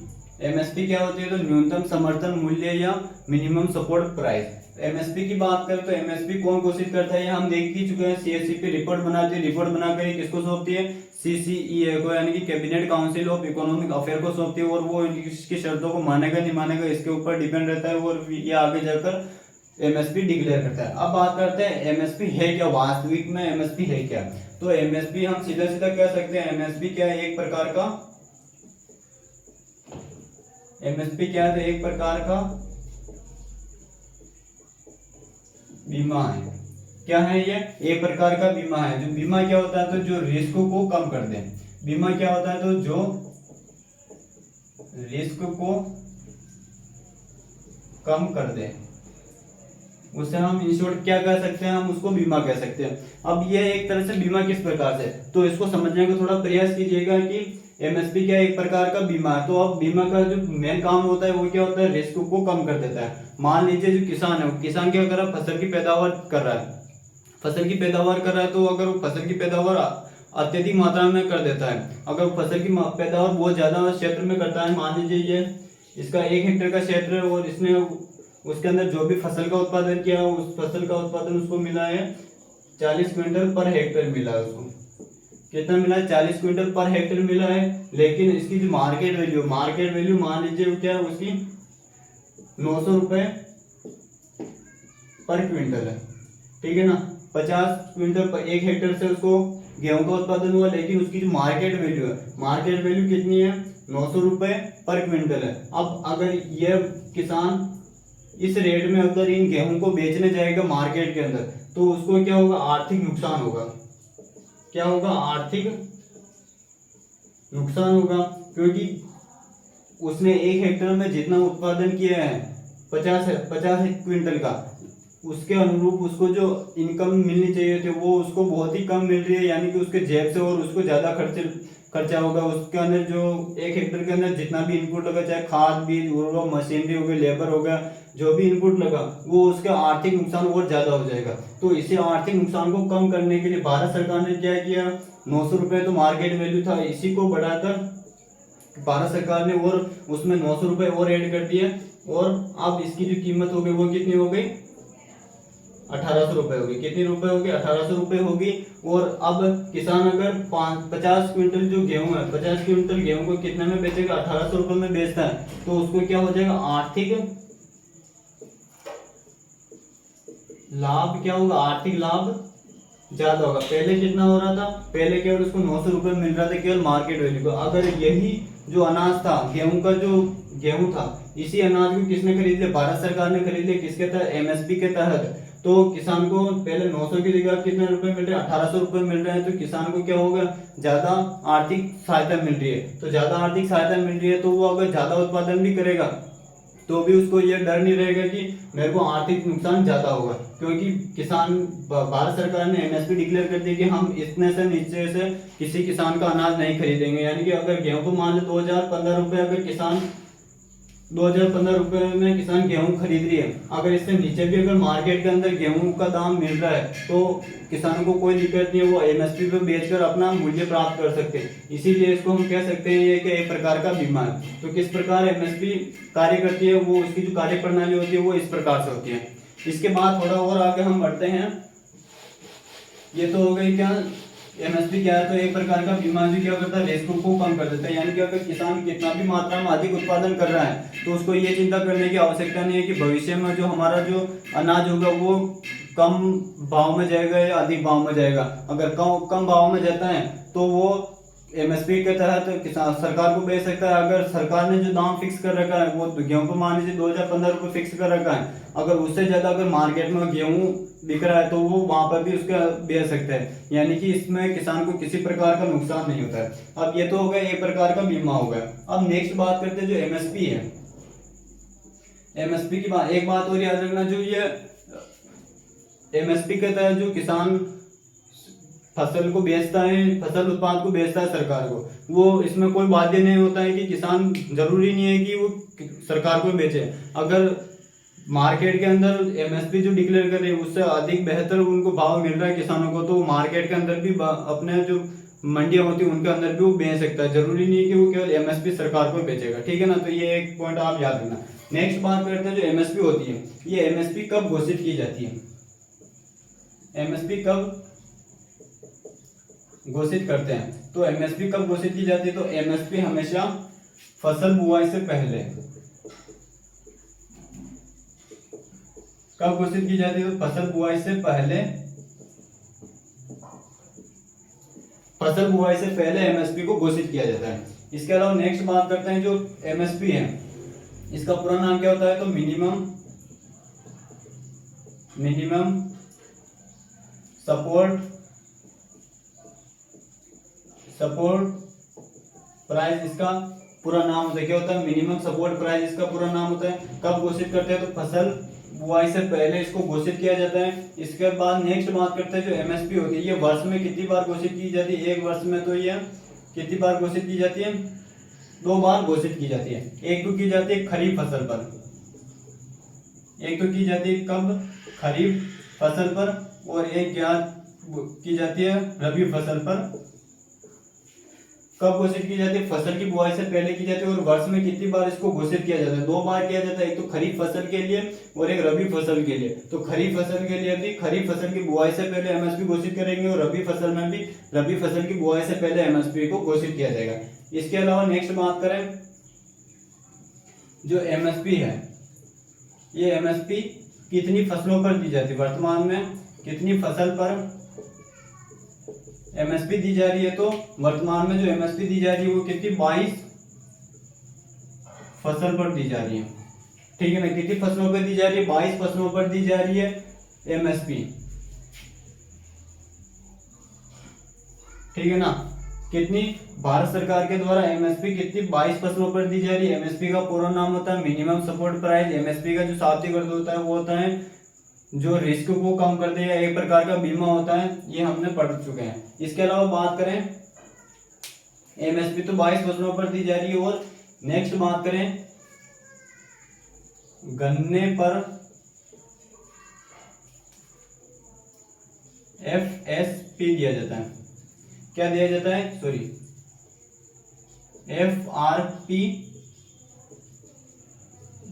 एमएसपी क्या होती है, तो न्यूनतम समर्थन मूल्य या मिनिमम सपोर्ट प्राइस। एमएसपी की बात करें तो एमएसपी कौन घोषित करता है, हम देख ही चुके हैं। सीएससीपी रिपोर्ट बनाती है, रिपोर्ट बनाकर किसको सौंपती है, सीसीईए को, यानी कि cabinet council of economic affair को सौंपती है, और वो इसकी शर्तों को मानेगा नहीं मानेगा इसके ऊपर डिपेंड रहता है, और ये आगे जाकर एमएसपी डिक्लेयर करता है। अब बात करते हैं एमएसपी है क्या, वास्तविक में एमएसपी है क्या। तो एमएसपी हम सीधा सीधा कह सकते हैं, एमएसपी क्या है, एक प्रकार का, एमएसपी क्या है, एक प्रकार का बीमा है। क्या है ये, एक प्रकार का बीमा है। जो बीमा क्या होता है, तो जो रिस्क को कम कर दे। बीमा क्या होता है, तो जो रिस्क को कम कर दे, उसे हम इंश्योर्ड क्या कह सकते हैं, हम उसको बीमा कह सकते हैं। अब ये एक तरह से बीमा किस प्रकार से, तो इसको समझने का थोड़ा प्रयास कीजिएगा कि एमएसपी क्या एक प्रकार का बीमा है। तो अब बीमा का जो मेन काम होता है वो क्या होता है, रिस्क को कम कर देता है। मान लीजिए जो किसान है, किसान क्या कर रहा है, फसल की पैदावार कर रहा है, फसल की पैदावार कर रहा है, तो अगर वो फसल की पैदावार अत्यधिक मात्रा में कर देता है, अगर फसल की पैदावार बहुत ज्यादा क्षेत्र में करता है, मान लीजिए ये इसका 1 हेक्टेयर का क्षेत्र है, और इसने उसके अंदर जो भी फसल का उत्पादन किया, उस फसल का उत्पादन उसको मिला है 40 क्विंटल पर हेक्टेयर मिला है। उसको कितना मिला है, 40 क्विंटल पर हेक्टेयर मिला है। लेकिन इसकी जो मार्केट वैल्यू मान लीजिए क्या है, उसकी 900 रुपए पर क्विंटल है, ठीक है ना। 50 क्विंटल पर 1 हेक्टेयर से उसको गेहूं का उत्पादन हुआ, लेकिन उसकी जो मार्केट वैल्यू है, मार्केट वैल्यू कितनी है, 900 रुपए पर क्विंटल है। अब अगर ये किसान इस रेट में अगर इन गेहूं को बेचने जाएगा मार्केट के अंदर, तो उसको क्या होगा, आर्थिक नुकसान होगा। क्या होगा, आर्थिक नुकसान होगा, क्योंकि उसने 1 हेक्टेयर में जितना उत्पादन किया है 50 क्विंटल का, उसके अनुरूप उसको जो इनकम मिलनी चाहिए थी वो उसको बहुत ही कम मिल रही है, यानी कि उसके जेब से, और उसको ज्यादा खर्चा होगा। उसके अंदर जो 1 हेक्टेयर के अंदर जितना भी इनपुट लगा, चाहे खाद बीज उर्वरक मशीनरी हो गई, लेबर हो गया, जो भी इनपुट लगा, वो उसका आर्थिक नुकसान और ज्यादा हो जाएगा। तो इसे आर्थिक नुकसान को कम करने के लिए भारत सरकार ने क्या किया, 900 रुपए तो मार्केट वैल्यू था, इसी को बढ़ाकर भारत सरकार ने और उसमें 900 रुपए और ऐड कर दिए, और अब इसकी जो कीमत हो गई वो कितनी हो गई, 1800 रुपए होगी। कितनी रुपए होगी, 1800 रुपए होगी। और अब किसान अगर 50 क्विंटल जो गेहूं है, 50 क्विंटल गेहूं को कितने में बेचेगा, 1800 रुपए में बेचता है, तो उसको क्या हो जाएगा, आर्थिक लाभ क्या होगा, आर्थिक लाभ ज्यादा होगा। पहले कितना हो रहा था, पहले केवल उसको 900 रुपए मिल रहा था केवल मार्केट वैल्यू का। अगर यही जो अनाज था, गेहूं का जो गेहूं था, इसी अनाज को किसने खरीद लिया, भारत सरकार ने खरीद लिया, किसके तहत, एमएसपी के तहत। तो किसान को पहले 900 की जगह कितने रुपए मिल रहे हैं, 1800 रुपए मिल रहे हैं। तो किसान को क्या होगा, ज्यादा आर्थिक सहायता मिल रही है। तो ज्यादा आर्थिक सहायता मिल रही है, तो वो अगर ज्यादा उत्पादन भी करेगा तो भी उसको ये डर नहीं रहेगा कि मेरे को आर्थिक नुकसान ज्यादा होगा, क्योंकि किसान, भारत सरकार ने एमएसपी डिक्लेयर कर दी कि हम इतने से नीचे से किसी किसान का अनाज नहीं खरीदेंगे। यानी कि अगर गेहूं को मान लो 2015 रुपए, अगर किसान 2015 रुपए में किसान गेहूं खरीद रही है, अगर इससे नीचे भी अगर मार्केट के अंदर गेहूं का दाम मिल रहा है, तो किसानों को कोई दिक्कत नहीं है, वो एमएसपी पे बेचकर अपना मूल्य प्राप्त कर सकते हैं। इसीलिए इसको हम कह सकते हैं ये कि एक प्रकार का बीमा है। तो किस प्रकार एमएसपी कार्य करती है, वो उसकी जो कार्य प्रणाली होती है वो इस प्रकार से होती है। इसके बाद थोड़ा और आगे हम बढ़ते हैं। ये तो हो गई क्या, एमएसपी क्या है, तो एक प्रकार का बीमा जो क्या करता है, रिस्क को कम कर देता है। यानी कि अगर किसान कितना भी मात्रा में अधिक उत्पादन कर रहा है, तो उसको ये चिंता करने की आवश्यकता नहीं है कि भविष्य में जो हमारा जो अनाज होगा वो कम भाव में जाएगा या अधिक भाव में जाएगा। अगर कम भाव में जाता है तो वो एमएसपी के तहत किसान सरकार को बेच सकता है। अगर सरकार ने जो दाम फिक्स कर रखा है, वो गेहूं को मान लीजिए 2015 रुपये फिक्स कर रखा है, अगर उससे ज्यादा अगर मार्केट में गेहूं बिक रहा है तो वो वहां पर भी उसका बेच सकता है। यानी कि इसमें किसान को किसी प्रकार का नुकसान नहीं होता है। अब ये तो हो गया एक प्रकार का बीमा हो गया। अब नेक्स्ट बात करते हैं जो एमएसपी है। एमएसपी की बात, एक बात और याद रखना, जो ये एमएसपी के तहत जो किसान फसल को बेचता है, फसल उत्पाद को बेचता है सरकार को, वो इसमें कोई बाध्य नहीं होता है कि किसान, जरूरी नहीं है कि वो सरकार को बेचे। अगर मार्केट के अंदर एमएसपी जो डिक्लेयर कर रही है उससे अधिक बेहतर उनको भाव मिल रहा है किसानों को, तो मार्केट के अंदर भी अपने जो मंडियां होती है उनके अंदर भी वो बेच सकता है, जरूरी नहीं है कि वो केवल एमएसपी सरकार को बेचेगा, ठीक है ना। तो ये एक पॉइंट आप याद रखना। नेक्स्ट बात करते हैं जो एमएसपी होती है, ये एमएसपी कब घोषित की जाती है, एमएसपी कब घोषित करते हैं। तो एमएसपी कब घोषित की जाती है, तो एमएसपी हमेशा फसल बुआई से पहले कब घोषित की जाती है, तो फसल बुआई से पहले, फसल बुआई से पहले एमएसपी को घोषित किया जाता है। इसके अलावा नेक्स्ट बात करते हैं जो एमएसपी है इसका पूरा नाम क्या होता है, तो मिनिमम सपोर्ट प्राइस इसका पूरा नाम होता है। क्या होता है, मिनिमम सपोर्ट प्राइस इसका पूरा नाम होता है। कब घोषित करते हैं, तो फसल बुआई से पहले इसको घोषित किया जाता है। इसके बाद नेक्स्ट बात करते हैं जो एमएसपी होती है, ये वर्ष में कितनी बार घोषित की जाती है, एक वर्ष में तो ये कितनी बार घोषित की जाती है, 2 बार घोषित की जाती है। एक तो की जाती है खरीफ फसल पर, एक तो की जाती है कब, खरीफ फसल पर, और एक की जाती है रबी फसल पर। कब घोषित की जाती है, फसल की बुआई से पहले की जाती है, और वर्ष में कितनी बार इसको घोषित किया जाता है, 2 बार किया जाता है, एक तो खरीफ फसल के लिए और एक रबी फसल के लिए। तो खरीफ फसल के लिए भी खरीफ फसल की बुआई से पहले एमएसपी घोषित करेंगे, और रबी फसल में भी रबी फसल की बुआई से पहले एमएसपी को घोषित किया जाएगा। इसके अलावा नेक्स्ट बात करें जो एमएसपी है, ये एमएसपी कितनी फसलों पर दी जाती है, वर्तमान में कितनी फसल पर एमएसपी दी जा रही है। तो वर्तमान में जो एमएसपी दी जा रही है वो कितनी, 22 फसल पर दी जा रही है, ठीक है ना। कितनी फसलों पर दी जा रही है, 22 फसलों पर दी जा रही है एमएसपी, ठीक है ना। कितनी, भारत सरकार के द्वारा एमएसपी कितनी, 22 फसलों पर दी जा रही है। एमएसपी का पूरा नाम होता है मिनिमम सपोर्ट प्राइस। एमएसपी का जो शाब्दिक अर्थ होता है वो होता है जो रिस्क को कम कर देगा, एक प्रकार का बीमा होता है, ये हमने पढ़ चुके हैं। इसके अलावा बात करें एमएसपी तो 22 फसलों पर दी जा रही है, और नेक्स्ट बात करें गन्ने पर एफएसपी दिया जाता है। क्या दिया जाता है, सॉरी, एफआरपी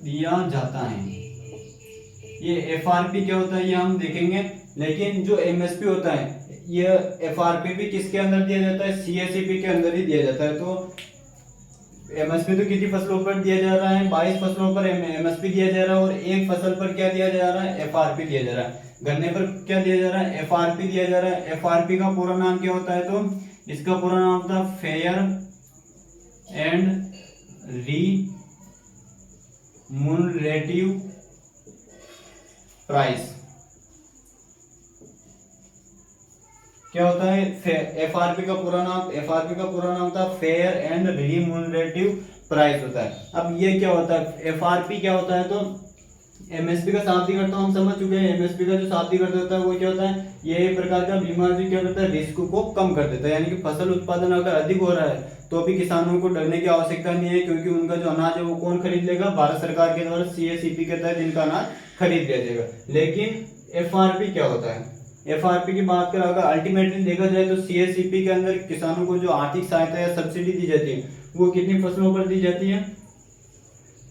दिया जाता है। ये एफआरपी क्या होता है ये हम देखेंगे, लेकिन जो एमएसपी होता है ये एफआरपी भी किसके अंदर दिया जाता है, सीएसईपी के अंदर ही दिया जाता है। तो एमएसपी तो कितनी फसलों पर दिया जा रहा है, 22 फसलों पर एमएसपी दिया जा रहा है, और एक फसल पर क्या दिया जा रहा है, एफआरपी दिया जा रहा है। गन्ने पर क्या दिया जा रहा है, एफआरपी दिया जा रहा है। एफआरपी का पूरा नाम क्या होता है, तो इसका पूरा नाम होता है फेयर एंड रीम्यूनरेटिव प्राइस। क्या होता है, एफआरपी का पूरा नाम था फेयर एंड रीम्यूनरेटिव प्राइस होता है। अब ये क्या होता है, एफआरपी क्या होता है, तो एमएसपी का शाब्दिक अर्थ हम समझ चुके हैं। एमएसपी का जो शाब्दिक अर्थ होता है वो क्या होता है, ये एक प्रकार का बीमा जो क्या करता है, रिस्क को कम कर देता है। यानी कि फसल उत्पादन अगर अधिक हो रहा है तो भी किसानों को डरने की आवश्यकता नहीं है, क्योंकि उनका जो अनाज है वो कौन खरीद लेगा, भारत सरकार के द्वारा सीएसईपी के तहत इनका अनाज खरीद लिया जाएगा। लेकिन एफआरपी क्या होता है, एफआरपी की बात करें अगर अल्टीमेटली देखा जाए तो सीएसईपी के अंदर किसानों को जो आर्थिक सहायता या सब्सिडी दी जाती है वो कितनी फसलों पर दी जाती है,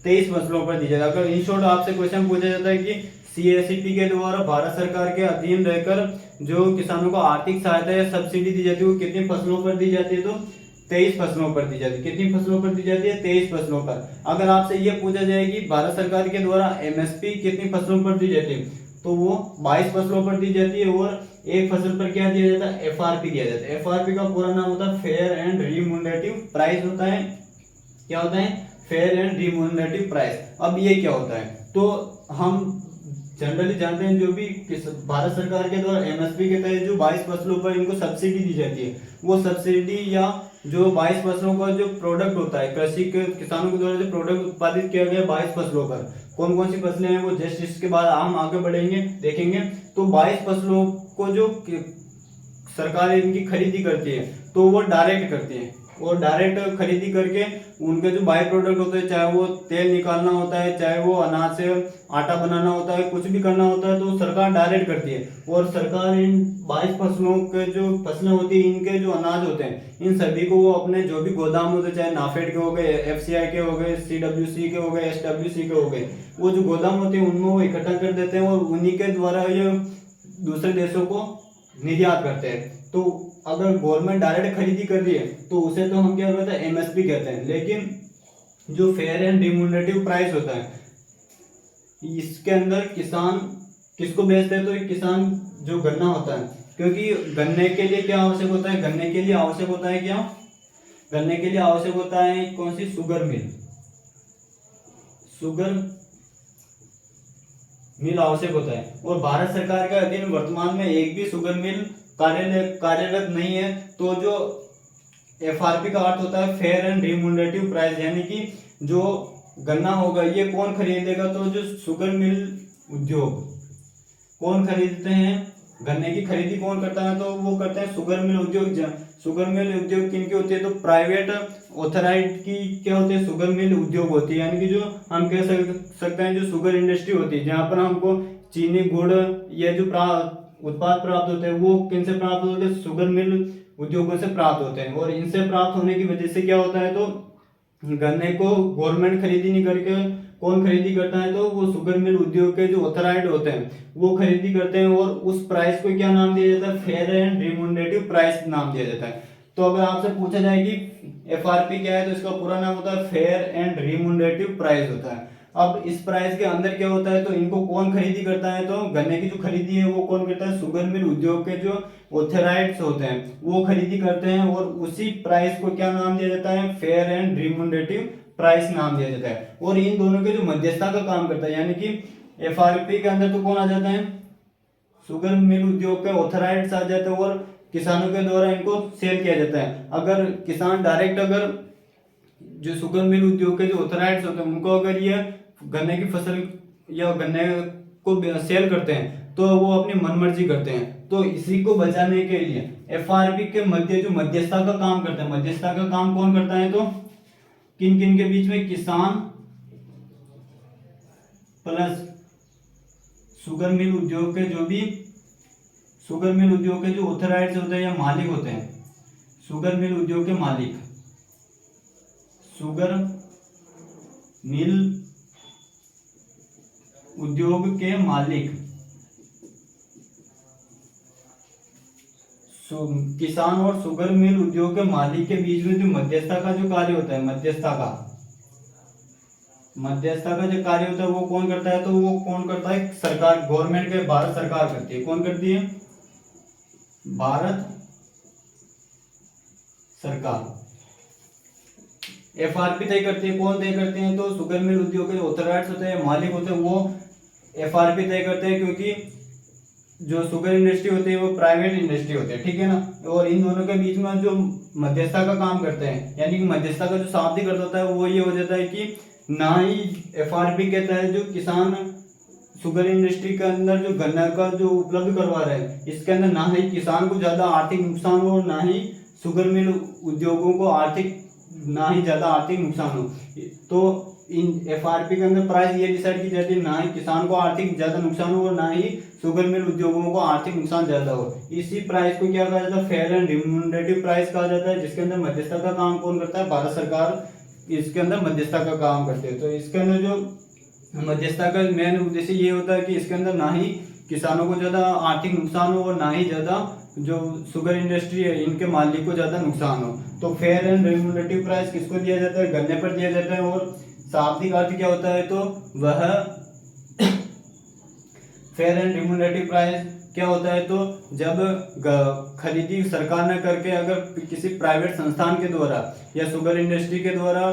23 फसलों पर दी जाती है। अगर इन शॉर्ट आपसे क्वेश्चन पूछा जाता है कि सीएसईपी के द्वारा भारत सरकार के अधीन रहकर जो किसानों को आर्थिक सहायता या सब्सिडी दी जाती है वो कितनी फसलों पर दी जाती है, तो 23 फसलों पर दी जाती है। कितनी फसलों पर दी जाती है, 23 फसलों पर। अगर आपसे ये पूछा जाए कि भारत सरकार के द्वारा एमएसपी कितनी फसलों पर दी जाती है, तो वो 22 फसलों पर दी जाती है, और एक फसल पर क्या दिया जाता है, एफआरपी दिया जाता है। एफआरपी का पूरा नाम होता है फेयर एंड रीम्यूनरेटिव प्राइस होता है। क्या होता है, फेयर एंड रीम्यूनरेटिव प्राइस। अब ये क्या होता है, तो हम जनरली जानते हैं जो भी भारत सरकार के द्वारा एमएसपी के तहत जो 22 फसलों पर इनको सब्सिडी दी जाती है, वो सब्सिडी या जो 22 फसलों का जो प्रोडक्ट होता है, कृषि के किसानों के द्वारा जो प्रोडक्ट उत्पादित किया गया 22 फसलों पर, कौन कौन सी फसलें हैं वो जस्ट इसके बाद हम आगे बढ़ेंगे देखेंगे। तो 22 फसलों को जो सरकार इनकी खरीदी करती है तो वो डायरेक्ट करती है, और डायरेक्ट खरीदी करके उनके जो बाई प्रोडक्ट होते हैं, चाहे वो तेल निकालना होता है, चाहे वो अनाज से आटा बनाना होता है, कुछ भी करना होता है तो सरकार डायरेक्ट करती है। और सरकार इन 22 फसलों के जो फसलें होती है, इनके जो अनाज होते हैं, इन सभी को वो अपने जो भी गोदाम होते हैं, चाहे नाफेड के हो गए, FCI के हो गए, CWC के हो गए, SWC के हो गए, वो जो गोदाम होते हैं उनमें वो इकट्ठा कर देते हैं और उन्हीं के द्वारा ये दूसरे देशों को निर्यात करते हैं। तो अगर गवर्नमेंट डायरेक्ट खरीदी कर रही है तो उसे तो हम क्या कहते हैं, MSP कहते हैं। लेकिन जो फेयर एंड रिम्यूनरेटिव प्राइस होता है, इसके अंदर किसान किसको बेचते हैं, तो किसान जो गन्ना होता है, क्योंकि गन्ने के लिए क्या आवश्यक होता है, गन्ने के लिए आवश्यक होता है क्या, गन्ने के लिए आवश्यक होता है कौन सी, शुगर मिल आवश्यक होता है। और भारत सरकार के अधीन वर्तमान में एक भी शुगर मिल कार्यरत नहीं है। तो जो FRP का अर्थ होता है फेयर एंड रिम्यूनरेटिव प्राइस, यानी कि जो गन्ना होगा ये कौन खरीदेगा, तो जो शुगर मिल उद्योग कौन खरीदते हैं, गन्ने की खरीदी कौन करता है, तो वो करते हैं शुगर मिल उद्योग। शुगर मिल उद्योग किनकी होती है, तो प्राइवेट ऑथराइज की क्या होती है, शुगर मिल उद्योग होती है। यानी कि जो हम कह सकते हैं जो शुगर इंडस्ट्री होती है, जहाँ पर हमको चीनी, गुड़, ये जो उत्पाद प्राप्त होते हैं वो किनसे प्राप्त होते हैं, शुगर मिल उद्योगों से प्राप्त होते हैं। और इनसे प्राप्त होने की वजह से क्या होता है, तो गन्ने को गवर्नमेंट खरीदी नहीं करके कौन खरीदी करता है, तो वो शुगर मिल उद्योग के जो ऑथराइज्ड होते हैं वो खरीदी करते हैं। और उस प्राइस को क्या नाम दिया जाता है, फेयर एंड रिम्यूनरेटिव प्राइस नाम दिया जाता है। तो अगर आपसे पूछा जाए कि FRP क्या है, तो इसका पूरा नाम होता है फेयर एंड रिम्यूनरेटिव प्राइस होता है। अब इस प्राइस के अंदर क्या होता है, तो इनको कौन खरीदी करता है, तो गन्ने की जो खरीदी है वो कौन करता है, शुगर मिल उद्योग के जो ऑथराइज्ड होते हैं वो खरीदी करते हैं। और उसी प्राइस को क्या नाम दिया जाता है, फेयर एंड रिम्यूनरेटिव प्राइस नाम दिया जाता है। और इन दोनों के जो मध्यस्थता का काम करता है, यानी कि FRP के अंदर तो कौन आ जाते हैं, शुगर मिल उद्योग के ऑथराइज्ड आ जाते हैं और किसानों के द्वारा इनको सेल किया जाता है। अगर किसान डायरेक्ट अगर जो शुगर मिल उद्योग के जो ऑथराइज्ड होते हैं उनको अगर ये गन्ने की फसल या गन्ने को सेल करते हैं तो वो अपनी मनमर्जी करते हैं। तो इसी को बचाने के लिए FRP के मध्य जो मध्यस्थता का काम करता है, मध्यस्थता का काम कौन करता है, तो किन किन के बीच में, किसान प्लस शुगर मिल उद्योग के जो भी शुगर मिल उद्योग के जो ऑथराइज्ड होते हैं या मालिक होते हैं, शुगर मिल उद्योग के मालिक, शुगर मिल उद्योग के मालिक, किसान और शुगर मिल उद्योग के मालिक के बीच में जो मध्यस्थता का जो कार्य होता है, मध्यस्थता का जो कार्य होता है वो कौन करता है, तो वो कौन करता है, सरकार, गवर्नमेंट के भारत सरकार करती है। कौन करती है, भारत सरकार। FRP तय करती है, कौन तय करते हैं, तो शुगर मिल उद्योग के ऑथराइज्ड होते हैं, मालिक होते हैं, वो FRP तय करते हैं। क्योंकि जो शुगर इंडस्ट्री होती है वो प्राइवेट इंडस्ट्री होती है, ठीक है ना। और इन दोनों के बीच में जो मध्यस्थता का काम करते हैं, यानी कि मध्यस्थता का जो शाब्दिक अर्थ होता है वो ये हो जाता है कि ना ही FRP के तहत जो किसान शुगर इंडस्ट्री के अंदर जो गन्ना का जो उपलब्ध करवा रहे हैं, इसके अंदर ना ही किसान को ज्यादा आर्थिक नुकसान हो, ना ही शुगर मिल उद्योगों को ना ही ज्यादा आर्थिक नुकसान हो। तो इन FRP के अंदर प्राइस ये डिसाइड की जाती है, ना ही किसान को आर्थिक ज्यादा नुकसान हो और ना ही शुगर मिल उद्योगों को आर्थिक नुकसान ज्यादा हो। इसी प्राइस को क्या कहा जाता है, फेयर एंड रिम्यूनरेटिव प्राइस कहा जाता है, जिसके अंदर मध्यस्थता का काम कौन करता है, भारत सरकार इसके अंदर मध्यस्थता का काम करती है। तो इसके अंदर जो मध्यस्थता का मेन उद्देश्य ये होता है कि इसके अंदर ना ही किसानों को ज्यादा आर्थिक नुकसान हो और ना ही ज्यादा जो शुगर इंडस्ट्री है इनके मालिक को ज्यादा नुकसान हो। तो फेयर एंड रिम्यूनरेटिव प्राइस किसको दिया जाता है, गन्ने पर दिया जाता है। और शाब्दिक अर्थ क्या होता है, तो वह फेयर एंड रिम्यूनरेटिव प्राइस क्या होता है, तो जब खरीदी सरकार ने करके अगर किसी प्राइवेट संस्थान के द्वारा या शुगर इंडस्ट्री के द्वारा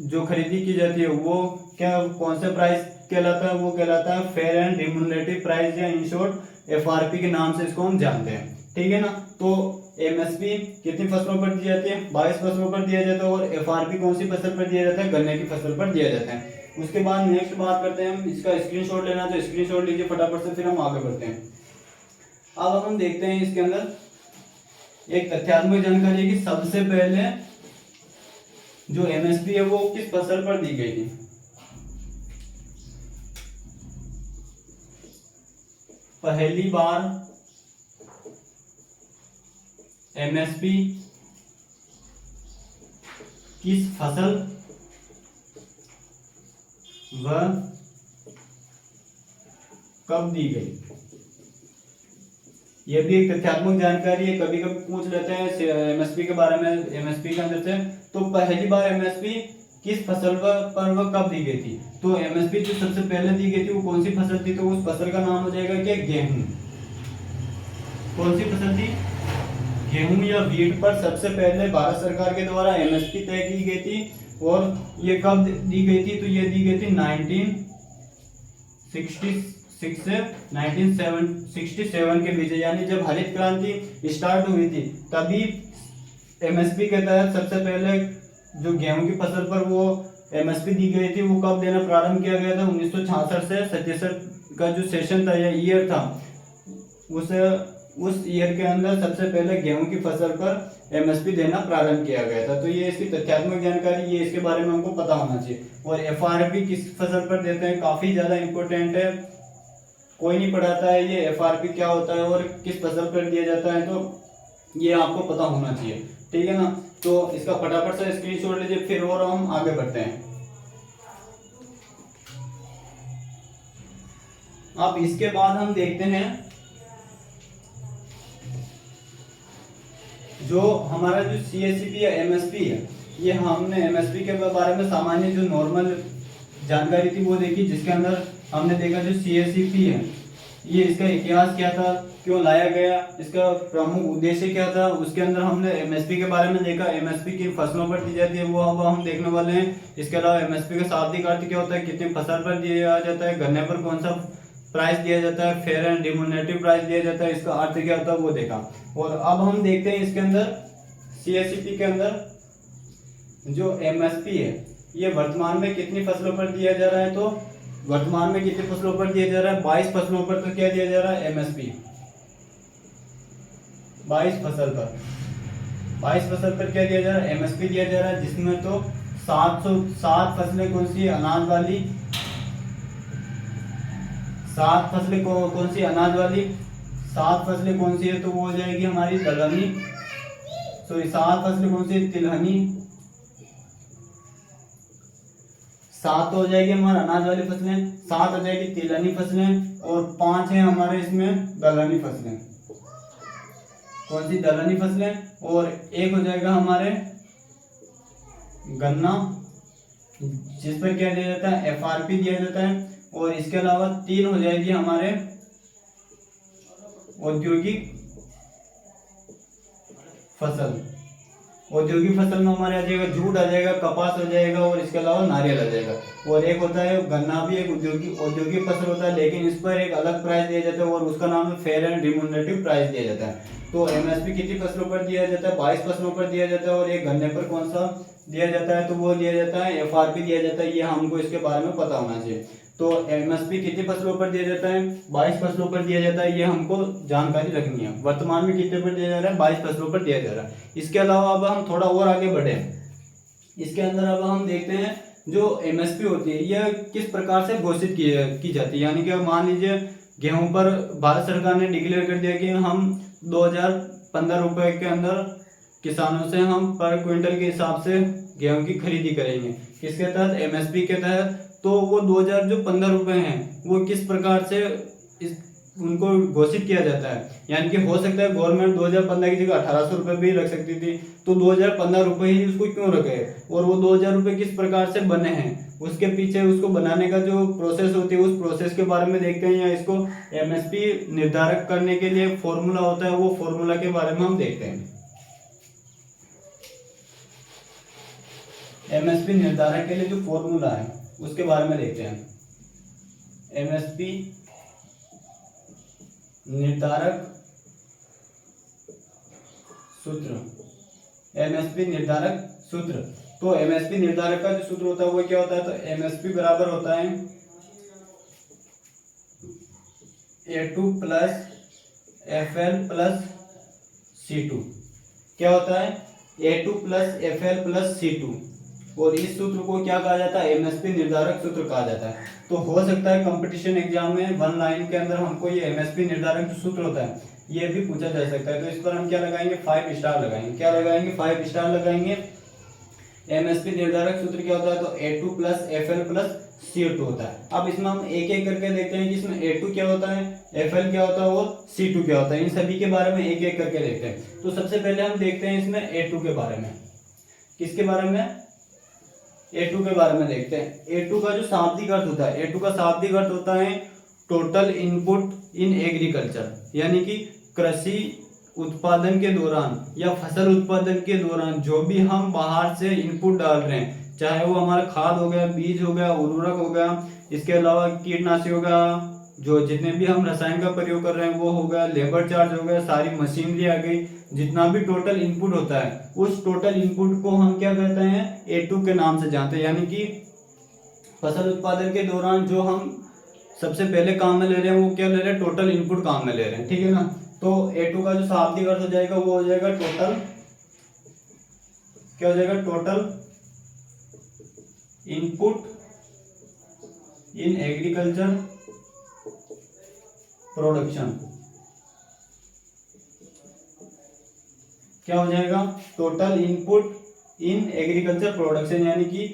जो खरीदी की जाती है वो क्या, कौन सा प्राइस कहलाता है, वो कहलाता है फेयर एंड रिम्यूनरेटिव प्राइस, या इन शॉर्ट FRP के नाम से इसको हम जानते हैं, ठीक है ना। तो MSP कितनी फसलों पर दी जाती है, 22 फसलों पर दिया जाता है। और FRP कौन सी फसल पर दिया जाता है, गन्ने की फसल पर दिया जाता है। उसके बाद नेक्स्ट बात करते हैं हम, इसका स्क्रीनशॉट लेना तो स्क्रीनशॉट लीजिए फटाफट से, फिर हम आगे बढ़ते हैं। अब हम देखते हैं इसके अंदर एक तथ्यात्मक जानकारी है कि सबसे पहले जो एमएसपी है वो किस फसल पर दी गई थी? पहली बार एमएसपी किस फसल व कब दी गई? यह भी एक तथ्यात्मक जानकारी है, कभी कभी पूछ लेते हैं एमएसपी के बारे में, एमएसपी के अंदर से। तो पहली बार एमएसपी किस फसल पर व कब दी गई थी? तो एमएसपी जो सबसे पहले दी गई थी वो कौन सी फसल थी? तो उस फसल का नाम हो जाएगा क्या? गेहूं। कौन सी फसल थी? गेहूं या वीट पर सबसे पहले भारत सरकार के द्वारा एमएसपी तय की गई थी। और ये कब दी गई थी? तो ये दी गई थी 1966 से 1967 के बीच, यानी जब हरित क्रांति स्टार्ट हुई थी तभी एमएसपी के तहत सबसे पहले जो गेहूं की फसल पर वो एमएसपी दी गई थी। वो कब देना प्रारंभ किया गया था? 1966 से 67 का जो सेशन था या ईयर था, उस ईयर के अंदर सबसे पहले गेहूं की फसल पर एमएसपी देना प्रारंभ किया गया था। तो ये इसकी तथ्यात्मक जानकारी, ये इसके बारे में हमको पता होना चाहिए। और एफआरपी किस फसल पर देते हैं? काफी ज्यादा इंपॉर्टेंट है, कोई नहीं पढ़ाता है ये एफआरपी क्या होता है और किस फसल पर दिया जाता है, तो ये आपको पता होना चाहिए, ठीक है ना। तो इसका फटाफट से स्क्रीनशॉट लीजिए, फिर और हम आगे बढ़ते हैं। अब इसके बाद हम देखते हैं जो हमारा जो सीएससीपी या एमएसपी है। ये हमने एमएसपी के बारे में सामान्य जो नॉर्मल जानकारी थी वो देखी, जिसके अंदर हमने देखा जो सीएससीपी है ये इसका इतिहास क्या था, क्यों लाया गया, इसका प्रमुख उद्देश्य क्या था। उसके अंदर हमने एमएसपी के बारे में देखा, एमएसपी किन फसलों पर दी जाती है वो अब हम देखने वाले हैं। इसके अलावा एमएसपी का शाब्दिक अर्थ क्या होता है, कितनी फसल पर दिया जाता है, गन्ने पर कौन सा प्राइस दिया जाता है, फेयर एंड डिमोनेटिव प्राइस दिया जाता है, इसका अर्थ क्या होता है वो देखा। और अब हम देखते हैं इसके अंदर सीएससीपी के अंदर जो एमएसपी है ये वर्तमान में कितनी फसलों पर दिया जा रहा है। तो वर्तमान में कितनी फसलों पर दिया जा रहा है? 22 फसलों पर। तो क्या दिया जा रहा है? एमएसपी 22 फसल पर। 22 फसल पर क्या दिया जा रहा है? एमएसपी दिया जा रहा है, जिसमें तो 707 फसलें कौन सी? अनाज वाली। 7 फसलें कौन सी? अनाज वाली। 7 फसलें कौन सी है? तो वो हो जाएगी हमारी दलहनी, सॉरी 7 फसलें कौन सी? तिलहनी। 7 हो जाएगी हमारे अनाज वाली फसलें, 7 हो जाएगी तिलहनी फसलें, और 5 है हमारे इसमें दलहनी फसलें। कौन सी? दलहनी फसलें। और 1 हो जाएगा हमारे गन्ना, जिस पर क्या दिया जाता है? एफआरपी दिया जाता है। और इसके अलावा 3 हो जाएगी हमारे औद्योगिक फसल। औद्योगिक फसल में हमारे आ जाएगा जूट, आ जाएगा कपास, हो जाएगा, और इसके अलावा नारियल आ जाएगा। और एक होता है गन्ना, भी एक औद्योगिक फसल होता है, लेकिन इस पर एक अलग प्राइस दिया जाता है और उसका नाम है फेयर एंड रिम्यूनरेटिव प्राइस दिया जाता है। तो एमएसपी कितनी फसलों पर दिया जाता है? 22 फसलों पर दिया जाता है। और एक गन्ने पर कौन सा दिया जाता है? तो वो दिया जाता है एफआरपी दिया जाता है। ये हमको इसके बारे में पता होना चाहिए। तो एमएसपी कितनी फसलों पर दिया जाता है? 22 फसलों पर दिया जाता है, ये हमको जानकारी रखनी है। वर्तमान में कितने पर दिया जा रहा है? 22 फसलों पर दिया जा रहा है। इसके अलावा अब हम थोड़ा और आगे बढ़े, इसके अंदर अब हम देखते हैं जो एमएसपी होती है यह किस प्रकार से घोषित की जाती है। यानी कि मान लीजिए गेहूं पर भारत सरकार ने डिक्लेयर कर दिया कि हम 2015 रुपए के अंदर किसानों से हम पर क्विंटल के हिसाब से गेहूं की खरीदी करेंगे, किसके तहत? एमएसपी के तहत। तो वो 2015 रुपए हैं वो किस प्रकार से उनको घोषित किया जाता है। यानी कि हो सकता है गवर्नमेंट 2015 की जगह 1800 रुपये भी रख सकती थी, तो 2015 रुपये ही उसको क्यों रखे? और वो 2000 रुपये किस प्रकार से बने हैं, उसके पीछे उसको बनाने का जो प्रोसेस होती है उस प्रोसेस के बारे में देखते हैं। या इसको एमएसपी निर्धारक करने के लिए फॉर्मूला होता है, वो फॉर्मूला के बारे में हम देखते हैं। एमएसपी निर्धारक के लिए जो फॉर्मूला है उसके बारे में देखते हैं। एमएसपी निर्धारक सूत्र, एमएसपी निर्धारक सूत्र। तो एमएसपी निर्धारक का जो सूत्र होता है वो क्या होता है? तो एमएसपी बराबर होता है A2 plus FL plus C2। क्या होता है? A2 plus FL plus C2। और इस सूत्र को क्या कहा जाता है, एमएसपी निर्धारक सूत्र कहा जाता है। तो हो सकता है कंपटीशन एग्जाम में वन लाइन के अंदर हमको ये एमएसपी निर्धारक जो सूत्र होता है ये भी पूछा जा सकता है। तो इस पर हम क्या लगाएंगे, 5 स्टार लगाएंगे। क्या लगाएंगे, 5 स्टार लगाएंगे। एमएसपी निर्धारक सूत्र क्या होता है, तो A2 plus FL plus CO2 होता है। अब इसमें हम एक एक करके देखते हैं कि इसमें A2 क्या होता है, FL क्या होता है और C2 क्या होता है। इन सभी के बारे में एक एक करके देखते हैं। तो सबसे पहले हम देखते हैं इसमें A2 के बारे में। किसके बारे में, A2 के बारे में देखते हैं। A2 का जो शाब्दिक अर्थ होता है, A2 का शाब्दिक अर्थ होता है टोटल इनपुट इन एग्रीकल्चर, यानी कि कृषि उत्पादन के दौरान या फसल उत्पादन के दौरान जो भी हम बाहर से इनपुट डाल रहे हैं, चाहे वो हमारा खाद हो गया, बीज हो गया, उर्वरक हो गया, इसके अलावा कीटनाशक हो गया, जो जितने भी हम रसायन का प्रयोग कर रहे हैं वो हो गया, लेबर चार्ज हो गया, सारी मशीनरी आ गई, जितना भी टोटल इनपुट होता है उस टोटल इनपुट को हम क्या कहते हैं, A2 के नाम से जानते हैं। यानी कि फसल उत्पादन के दौरान जो हम सबसे पहले काम में ले रहे हैं वो क्या ले रहे हैं, टोटल इनपुट काम में ले रहे हैं, ठीक है ना। तो A2 का जो शाब्दिक अर्थ हो जाएगा वो हो जाएगा टोटल, क्या हो जाएगा, total input in agriculture production. क्या हो जाएगा, total input in agriculture production, यानी कि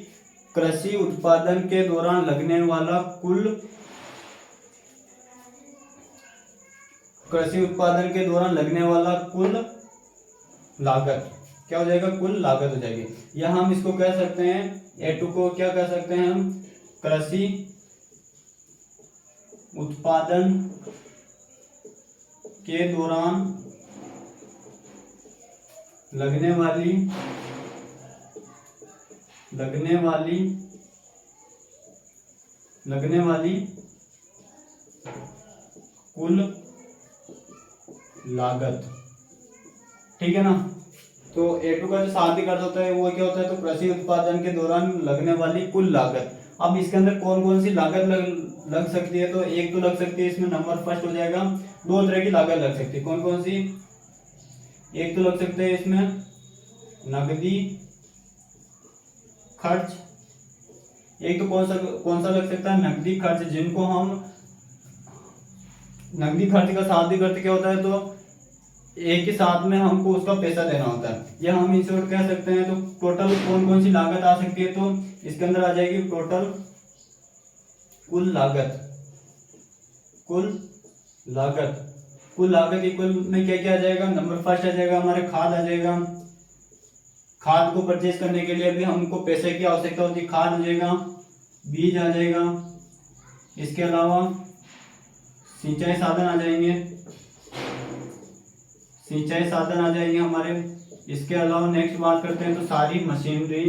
कृषि उत्पादन के दौरान लगने वाला कुल, कृषि उत्पादन के दौरान लगने वाला कुल लागत। क्या हो जाएगा, कुल लागत हो जाएगी। या हम इसको कह सकते हैं, A2 को क्या कह सकते हैं हम, कृषि उत्पादन के दौरान लगने वाली कुल लागत, ठीक है ना। तो A2 का जो शाब्दिक अर्थ होता है वो क्या होता है, तो कृषि उत्पादन के दौरान लगने वाली कुल लागत। अब इसके अंदर कौन कौन सी लागत लग सकती है, तो एक तो लग सकती है इसमें, नंबर फर्स्ट हो जाएगा, दो तरह की लागत लग सकती है। कौन कौन सी, एक तो लग सकते हैं इसमें नकदी खर्च। एक तो कौन सा लग सकता है, नकदी खर्च, जिनको हम, नकदी खर्च का शाब्दिक अर्थ क्या होता है, तो एक ही साथ में हमको उसका पैसा देना होता है। या हम इन शॉर्ट कह सकते हैं, तो टोटल कौन कौन सी लागत आ सकती है, तो इसके अंदर आ जाएगी टोटल कुल लागत। कुल लागत इक्वल में क्या क्या आ जाएगा, नंबर फर्स्ट आ जाएगा हमारे खाद आ जाएगा। खाद को परचेज करने के लिए भी हमको पैसे की आवश्यकता होती है, खाद आ जाएगा, बीज आ जाएगा, इसके अलावा सिंचाई साधन आ जाएंगे हमारे। इसके अलावा नेक्स्ट बात करते हैं, तो सारी मशीनरी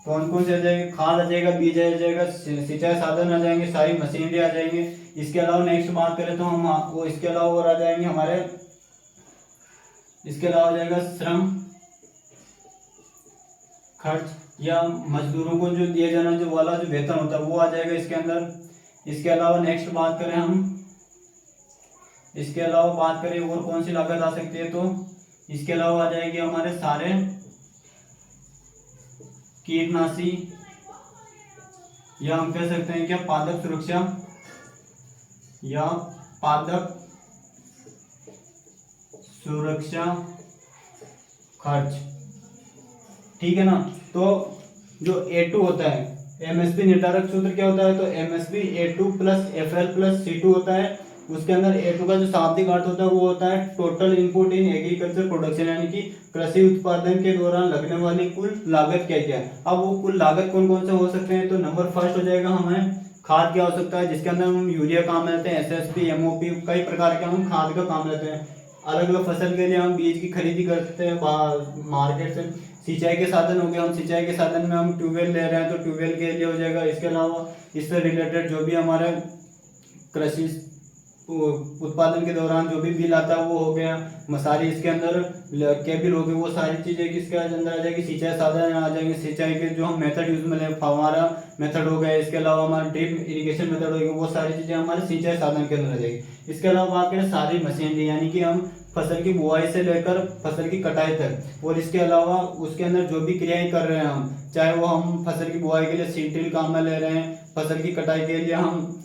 कौन कौन से आ जाएंगे, खाद आ जाएगा, बीज आ जाएगा, सिंचाई साधन आ जाएंगे, सारी मशीनरी आ जाएंगे। इसके अलावा नेक्स्ट बात करें तो हम वो इसके अलावा और आ जाएंगे हमारे, इसके अलावा आ जाएगा श्रम खर्च, या मजदूरों को जो दिया जाना जो वाला जो वेतन होता है वो आ जाएगा इसके अंदर। इसके अलावा नेक्स्ट बात करें हम, इसके अलावा बात करें और कौन सी लागत आ सकती है, तो इसके अलावा आ जाएगी हमारे सारे कीटनाशी, या हम कह सकते हैं क्या, पादप सुरक्षा या पादप सुरक्षा खर्च, ठीक है ना। तो जो A2 होता है, एमएसपी निर्धारक सूत्र क्या होता है, तो MSP A2 plus FL plus C2 होता है। उसके अंदर A2 का जो शाब्दिक अर्थ होता है वो होता है total input in agriculture production, यानी कि कृषि उत्पादन के दौरान लगने वाली कुल लागत क्या क्या है। अब वो कुल लागत कौन कौन से हो सकते हैं, तो नंबर फर्स्ट हो जाएगा हमें खाद की आवश्यकता है, जिसके अंदर हम यूरिया काम लेते हैं, SSP, MOP, कई प्रकार के हम खाद का काम लेते हैं। अलग अलग फसल के लिए हम बीज की खरीदी करते हैं मार्केट से। सिंचाई के साधन हो गए, हम सिंचाई के साधन में हम ट्यूबवेल ले रहे हैं तो ट्यूबवेल के लिए हो जाएगा। इसके अलावा इससे रिलेटेड जो भी हमारे कृषि उत्पादन के दौरान जो भी बिल आता है वो हो गया, सारी इसके अंदर के बिल हो गए, वो सारी चीजें किसके अंदर आ जाएगी, सिंचाई साधन आ जाएंगे। सिंचाई के जो हम मेथड यूज में फव्वारा मेथड हो गया, इसके अलावा हमारा ड्रिप इरिगेशन मेथड हो गया, वो सारी चीजें हमारे सिंचाई साधन के अंदर आ जाएगी। इसके अलावा बात करें सारी मशीनरी, यानी कि हम फसल की बुआई से लेकर फसल की कटाई तक, और इसके अलावा उसके अंदर जो भी क्रियाएं कर रहे हैं हम, चाहे वो हम फसल की बुआई के लिए सीड ड्रिल काम में ले रहे हैं, फसल की कटाई के लिए हम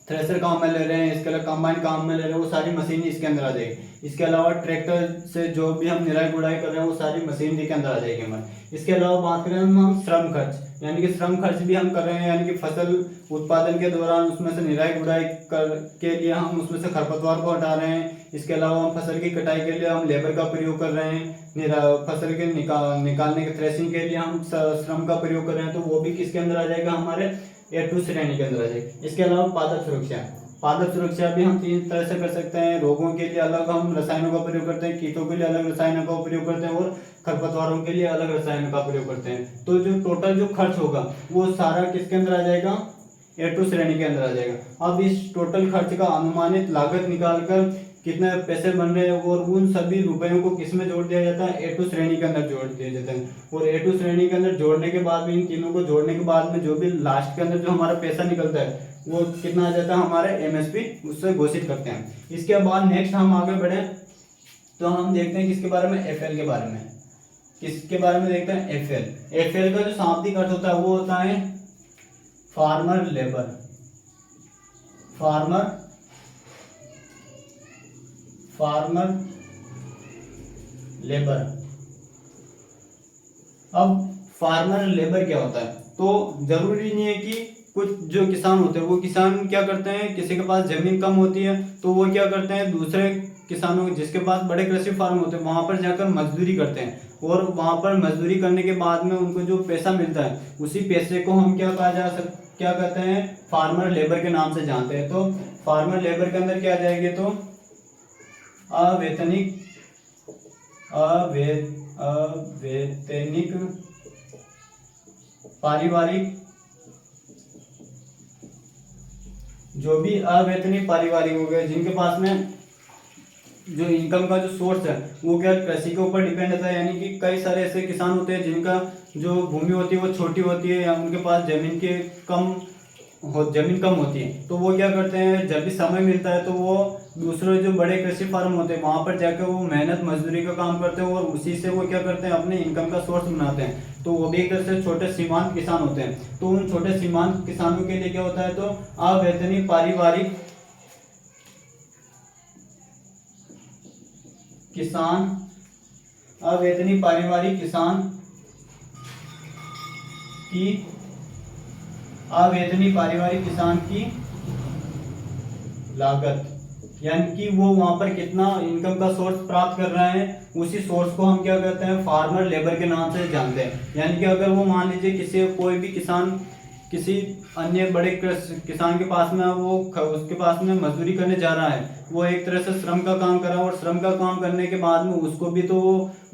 थ्रेसर काम में ले रहे हैं, इसके अलावा कंबाइन काम में ले रहे हैं, वो सारी मशीन इसके अंदर आ जाएगी। इसके अलावा ट्रैक्टर से जो भी हम निराई गुड़ाई कर रहे हैं वो सारी मशीनरी के अंदर आ जाएगी हमारे। इसके अलावा बात करें हम श्रम खर्च, यानी कि श्रम खर्च भी हम कर रहे हैं, यानी कि फसल उत्पादन के दौरान उसमें से निराई गुड़ाई कर के लिए हम उसमें से खरपतवार को हटा रहे हैं। इसके अलावा हम फसल की कटाई के लिए हम लेबर का प्रयोग कर रहे हैं, फसल के निकालने के थ्रेसिंग के लिए हम श्रम का प्रयोग कर रहे हैं, तो वो भी किसके अंदर आ जाएगा, हमारे A2 श्रेणी के अंदर आ जाएगी। इसके अलावा पादप सुरक्षा, पादप सुरक्षा भी हम 3 तरह से कर सकते हैं। रोगों के लिए अलग हम रसायनों का प्रयोग करते हैं, कीटों के लिए अलग रसायनों का प्रयोग करते हैं, और खरपतवारों के लिए अलग रसायनों का प्रयोग करते हैं। तो जो टोटल जो खर्च होगा वो सारा किसके अंदर आ जाएगा, A2 श्रेणी के अंदर आ जाएगा। अब इस टोटल खर्च का अनुमानित लागत निकालकर कितने पैसे बन रहे हैं और उन सभी रुपयों को किस में जोड़ दिया जाता है, A2 श्रेणी के अंदर जोड़ दिया जाता है। और A2 श्रेणी के अंदर जोड़ने के बाद भी, इन तीनों को जोड़ने के बाद में जो भी लास्ट के अंदर जो हमारा पैसा निकलता है वो कितना आ जाता है, हमारे MSP उससे घोषित करते हैं। इसके बाद नेक्स्ट हम आगे बढ़े तो हम देखते हैं किसके बारे में, FL के बारे में। किसके बारे में देखते हैं, FL का जो शाब्दिक अर्थ होता है वो होता है फार्मर लेबर, फार्मर लेबर। अब फार्मर लेबर क्या होता है, तो जरूरी नहीं है कि कुछ जो किसान होते हैं वो किसान क्या करते हैं, किसी के पास जमीन कम होती है तो वो क्या करते हैं, दूसरे किसानों जिसके पास बड़े कृषि फार्म होते हैं वहां पर जाकर मजदूरी करते हैं, और वहां पर मजदूरी करने के बाद में उनको जो पैसा मिलता है उसी पैसे को हम क्या कहते हैं, फार्मर लेबर के नाम से जानते हैं। तो फार्मर लेबर के अंदर क्या आ जाएंगे, तो अवैतनिक पारिवारिक, जो भी अवैतनिक पारिवारिक हो गए, जिनके पास में जो इनकम का जो सोर्स है वो क्या कृषि के ऊपर डिपेंड होता है, यानी कि कई सारे ऐसे किसान होते हैं जिनका जो भूमि होती है वो छोटी होती है या उनके पास जमीन कम होती है, तो वो क्या करते हैं, जब भी समय मिलता है तो वो दूसरे जो बड़े कृषि फार्म होते हैं वहां पर जाकर वो मेहनत मजदूरी का काम करते हैं और उसी से वो क्या करते हैं, अपने इनकम का सोर्स बनाते हैं। तो वो भी एक तरह से छोटे सीमांत किसान होते हैं। तो उन छोटे सीमांत किसानों के लिए क्या होता है, तो अवैतनिक पारिवारिक किसान की लागत, यानी कि वो वहां पर कितना इनकम का सोर्स प्राप्त कर रहे हैं उसी सोर्स को हम क्या कहते हैं, फार्मर लेबर के नाम से जानते हैं। यानी कि अगर वो मान लीजिए कोई भी किसान किसी अन्य बड़े किसान के पास में वो उसके पास में मजदूरी करने जा रहा है, वो एक तरह से श्रम का काम कर रहा है, और श्रम का काम करने के बाद में उसको भी तो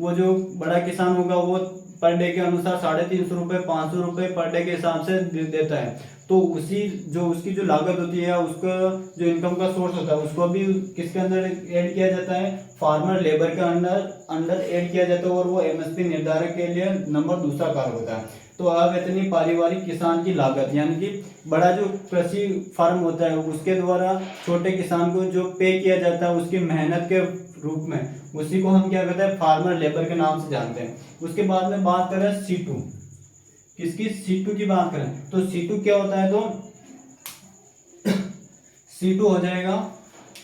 वो जो बड़ा किसान होगा वो पर डे के अनुसार 350 रुपये 500 रुपये पर डे के हिसाब से देता है। तो उसकी जो लागत होती है, उसका जो इनकम का सोर्स होता है उसको भी किसके अंदर ऐड किया जाता है, फार्मर लेबर के अंडर ऐड किया जाता है, और वो MSP निर्धारक के लिए नंबर दूसरा कारक होता है। तो अवैतनिक पारिवारिक किसान की लागत, यानी कि बड़ा जो कृषि फार्म होता है उसके द्वारा छोटे किसान को जो पे किया जाता है उसकी मेहनत के रूप में, उसी को हम क्या कहते हैं, फार्मर लेबर के नाम से जानते हैं। उसके बाद में बात करें C2, किसकी, C2 की बात करें तो C2 क्या होता है, तो C2 हो जाएगा,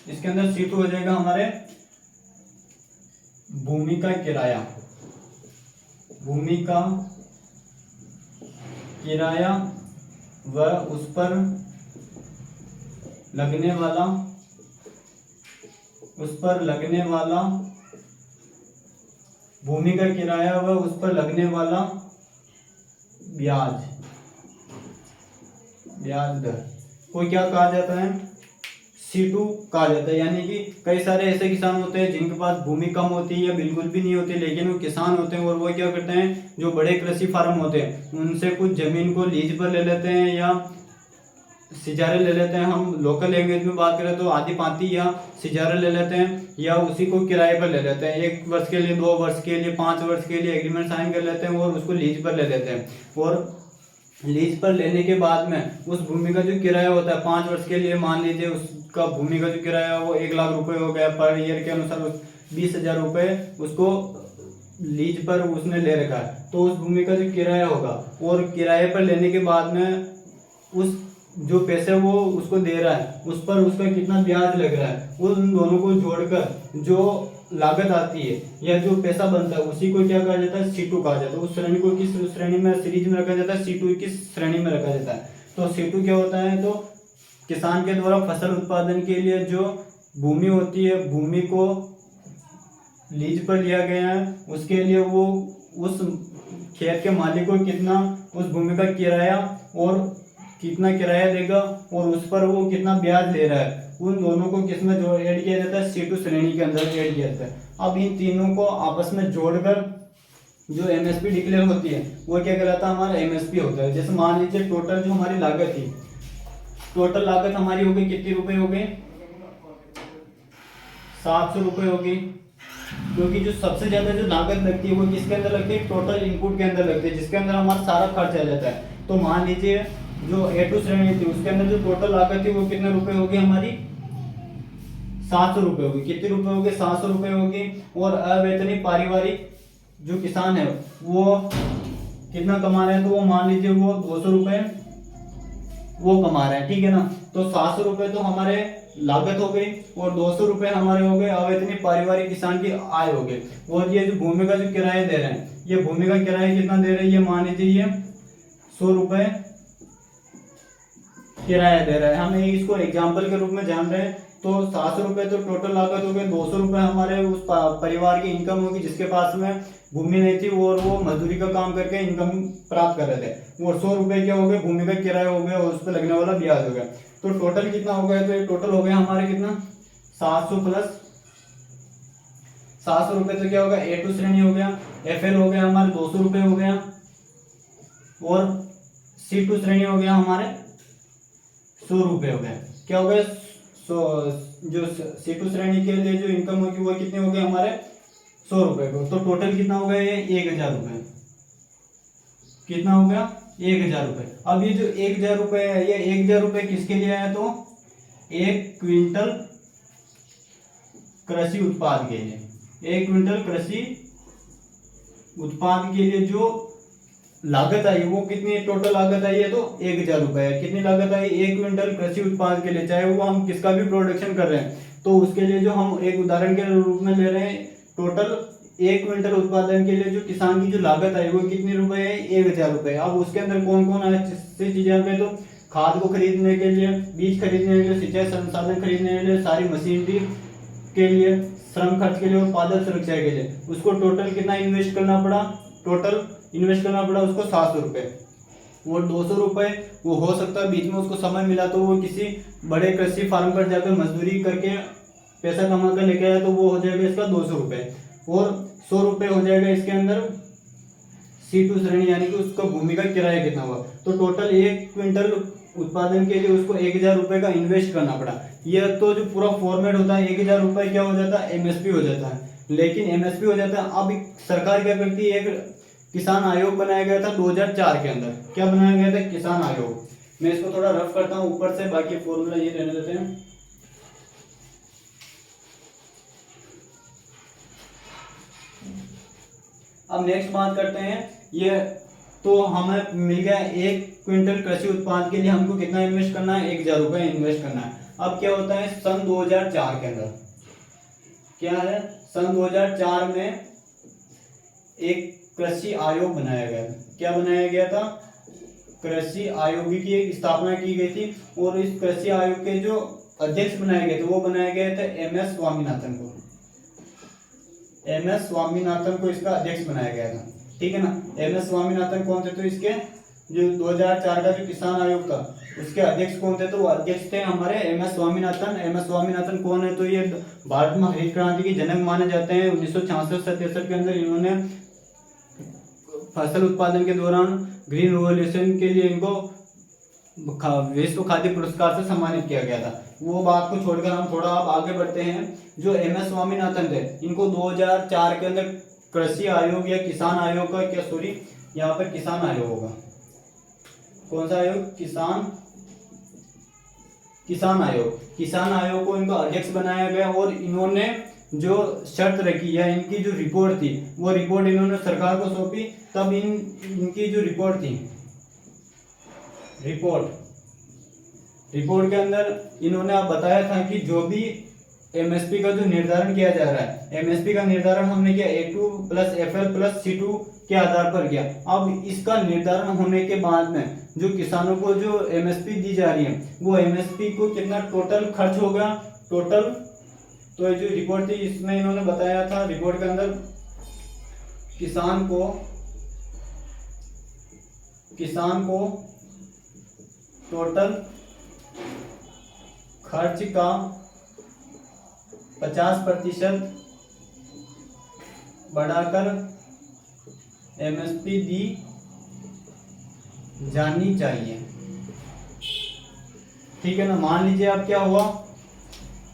इसके अंदर C2 हो जाएगा हमारे भूमि का किराया व उस पर लगने वाला भूमि का किराया व उस पर लगने वाला ब्याज दर को क्या कहा जाता है, C2 कहा जाता है। यानी कि कई सारे ऐसे किसान होते हैं जिनके पास भूमि कम होती है या बिल्कुल भी नहीं होती, लेकिन वो किसान होते हैं और वो क्या करते हैं, जो बड़े कृषि फार्म होते हैं उनसे कुछ जमीन को लीज पर ले लेते हैं या सिजारे ले लेते हैं, हम लोकल लैंग्वेज में बात करें तो आधी पाती या सिजारे ले लेते हैं, या उसी को किराए पर ले लेते हैं। 1 वर्ष के लिए, 2 वर्ष के लिए, 5 वर्ष के लिए एग्रीमेंट साइन कर लेते हैं और उसको लीज पर ले लेते हैं। और लीज पर लेने के बाद में उस भूमि का जो किराया होता है 5 वर्ष के लिए, मान लीजिए उसका भूमि का जो किराया वो 1 लाख रुपए हो गया, पर ईयर के अनुसार 20,000 रुपये उसको लीज पर उसने ले रखा है, तो उस भूमि का जो किराया होगा, और किराए पर लेने के बाद में उस जो पैसे वो उसको दे रहा है उस पर उसका कितना ब्याज लग रहा है, उन दोनों को जोड़कर जो लागत आती है या जो पैसा बनता है उसी को क्या कहा जाता है, C2 कहा जाता है। उस श्रेणी को किस श्रेणी में, सीरीज में रखा जाता है, C2 किस श्रेणी में रखा जाता है। तो C2 क्या होता है, तो किसान के द्वारा फसल उत्पादन के लिए जो भूमि होती है, भूमि को लीज पर लिया गया है, उसके लिए वो उस खेत के मालिक को कितना उस भूमि का किराया और कितना किराया देगा और उस पर वो कितना ब्याज ले रहा है, उन दोनों को किसमें जो ऐड किया जाता है, C2 श्रेणी के अंदर ऐड किया जाता है। अब इन तीनों को आपस में जोड़कर जो MSP डिक्लेयर होती है वो क्या कहलाता है, हमारा MSP होता है। जैसे मान लीजिए टोटल जो हमारी लागत थी, टोटल लागत हमारी हो गई कितनी रुपए हो गई, 700 रुपये हो गई। क्योंकि जो सबसे ज्यादा जो लागत लगती है वो किसके अंदर लगती है, टोटल इनपुट के अंदर लगती है, जिसके अंदर हमारा सारा खर्च आ जाता है। तो मान लीजिए जो A2 श्रेणी थी उसके अंदर जो टोटल लागत थी वो कितने रुपए होगी हमारी, 700 रुपये होगी। कितने रुपए होगी, 700 रुपये होगी। और अवेतनिक पारिवारिक जो किसान है वो कितना कमा रहे हैं, तो वो मान लीजिए वो 200 रुपये वो कमा रहे हैं, ठीक है ना। तो 700 रुपये तो हमारे लागत हो गई और 200 रुपये हमारे हो गए अवेतनिक पारिवारिक किसान की आय हो गई। और ये जो भूमि का जो किराया दे रहे हैं, ये भूमि का किराया कितना दे रहे हैं, ये मान लीजिए ये 100 रुपये किराया दे रहा है। हम इसको एग्जाम्पल के रूप में जान रहे हैं। तो 700 रुपये तो टोटल लागत हो गई, 200 रुपये हमारे उस परिवार की इनकम होगी जिसके पास में भूमि नहीं थी और वो मजदूरी का काम करके इनकम प्राप्त कर रहे थे। और 100 रुपये क्या हो गए, भूमि का किराया हो गया और उस पर लगने वाला ब्याज हो गया। तो टोटल कितना हो गया, तो ये टोटल हो गया हमारे कितना, 700 प्लस 700 रुपये तो क्या होगा, A2 श्रेणी हो गया, FL हो गया हमारे 200 रुपये हो गया, और C2 श्रेणी हो गया हमारे 100 रुपये हो गए। क्या हो गया, जो C2 श्रेणी के लिए जो इनकम होगी वो कितनी हो गई हमारे 100 रुपये को। तो टोटल कितना हो गया, ये 1000 रुपये। कितना हो गया, 1000 रुपये। अब ये जो 1000 रुपये है, ये 1000 रुपये किसके लिए आया, तो 1 क्विंटल कृषि उत्पाद के लिए, 1 क्विंटल कृषि उत्पाद के लिए जो लागत आई वो कितनी टोटल लागत आई है, तो 1000 रुपये है। कितनी लागत आई, 1 क्विंटल कृषि उत्पाद के लिए, चाहे वो हम किसका भी प्रोडक्शन कर रहे हैं। तो उसके लिए जो हम एक उदाहरण के रूप में ले रहे हैं, टोटल 1 क्विंटल उत्पादन के लिए जो किसान की जो लागत आई वो कितनी रुपए है, 1000 रुपये। अब उसके अंदर कौन कौन ऐसी चीजें पे, तो खाद को खरीदने के लिए, बीज खरीदने के लिए, सिंचाई संसाधन खरीदने के लिए, सारी मशीनरी के लिए, श्रम खर्च के लिए और पादप सुरक्षा के लिए उसको टोटल कितना इन्वेस्ट करना पड़ा, टोटल इन्वेस्ट करना पड़ा उसको 700 रुपये। वो 200 रुपये वो हो सकता है बीच में उसको समय मिला तो वो किसी बड़े कृषि फार्म पर जाकर मजदूरी करके पैसा कमा कर लेके आया, तो वो हो जाएगा इसका 200 रुपये। और 100 रुपये हो जाएगा इसके अंदर C2 श्रेणी, यानी कि उसका भूमि का किराया कितना हुआ। तो टोटल 1 क्विंटल उत्पादन के लिए उसको 1000 रुपये का इन्वेस्ट करना पड़ा। यह तो जो पूरा फॉर्मेट होता है, 1000 रुपये क्या हो जाता है, MSP हो जाता है। लेकिन MSP हो जाता है, अब सरकार क्या करती है, एक किसान आयोग बनाया गया था 2004 के अंदर। क्या बनाया गया था, किसान आयोग। मैं इसको थोड़ा रफ करता हूँ ऊपर से, बाकी फॉर्मूला ये रहने देते हैं। अब नेक्स्ट बात करते हैं, ये तो हमें मिल गया 1 क्विंटल कृषि उत्पाद के लिए हमको कितना इन्वेस्ट करना है, 1000 रुपये इन्वेस्ट करना है। अब क्या होता है, सन 2004 के अंदर क्या है, सन 2004 में एक कृषि आयोग बनाया गया। क्या बनाया गया था, कृषि आयोग की एक स्थापना की गई थी। और इस कृषि आयोग के जो अध्यक्ष बनाए गए थे वो बनाए गए थे MS स्वामीनाथन को। MS स्वामीनाथन को इसका अध्यक्ष बनाया गया था, ठीक है ना। MS स्वामीनाथन कौन थे, तो इसके जो 2004 का जो किसान आयोग था उसके अध्यक्ष कौन थे, तो वो अध्यक्ष थे हमारे MS स्वामीनाथन। MS स्वामीनाथन कौन है, तो ये भारत में हरित क्रांति के जनक माने जाते हैं। 1966-67 के अंदर इन्होंने फसल उत्पादन के दौरान ग्रीन रिवॉल्यूशन के लिए इनको विश्व खाद्य पुरस्कार से सम्मानित किया गया था। वो बात को छोड़कर हम थोड़ा अब आगे बढ़ते हैं। जो MS स्वामीनाथन थे, इनको 2004 के अंदर कृषि आयोग या किसान आयोग का, क्या सॉरी यहाँ पर किसान आयोग होगा, कौन सा आयोग, किसान आयोग को इनका अध्यक्ष बनाया गया। और इन्होंने जो शर्त रखी या इनकी जो रिपोर्ट थी, वो रिपोर्ट इन्होंने सरकार को सौंपी। तब इनकी जो रिपोर्ट थी, रिपोर्ट के अंदर इन्होंने आप बताया था कि जो भी MSP का जो निर्धारण किया जा रहा है, MSP का निर्धारण हमने किया A2 + FL + C2 के आधार पर किया। अब इसका निर्धारण होने के बाद में जो किसानों को जो MSP दी जा रही है, वो MSP को कितना टोटल खर्च होगा, टोटल, तो ये जो रिपोर्ट थी इसमें इन्होंने बताया था, रिपोर्ट के अंदर किसान को टोटल खर्च का 50% बढ़ाकर MSP दी जानी चाहिए। ठीक है ना। मान लीजिए अब क्या हुआ,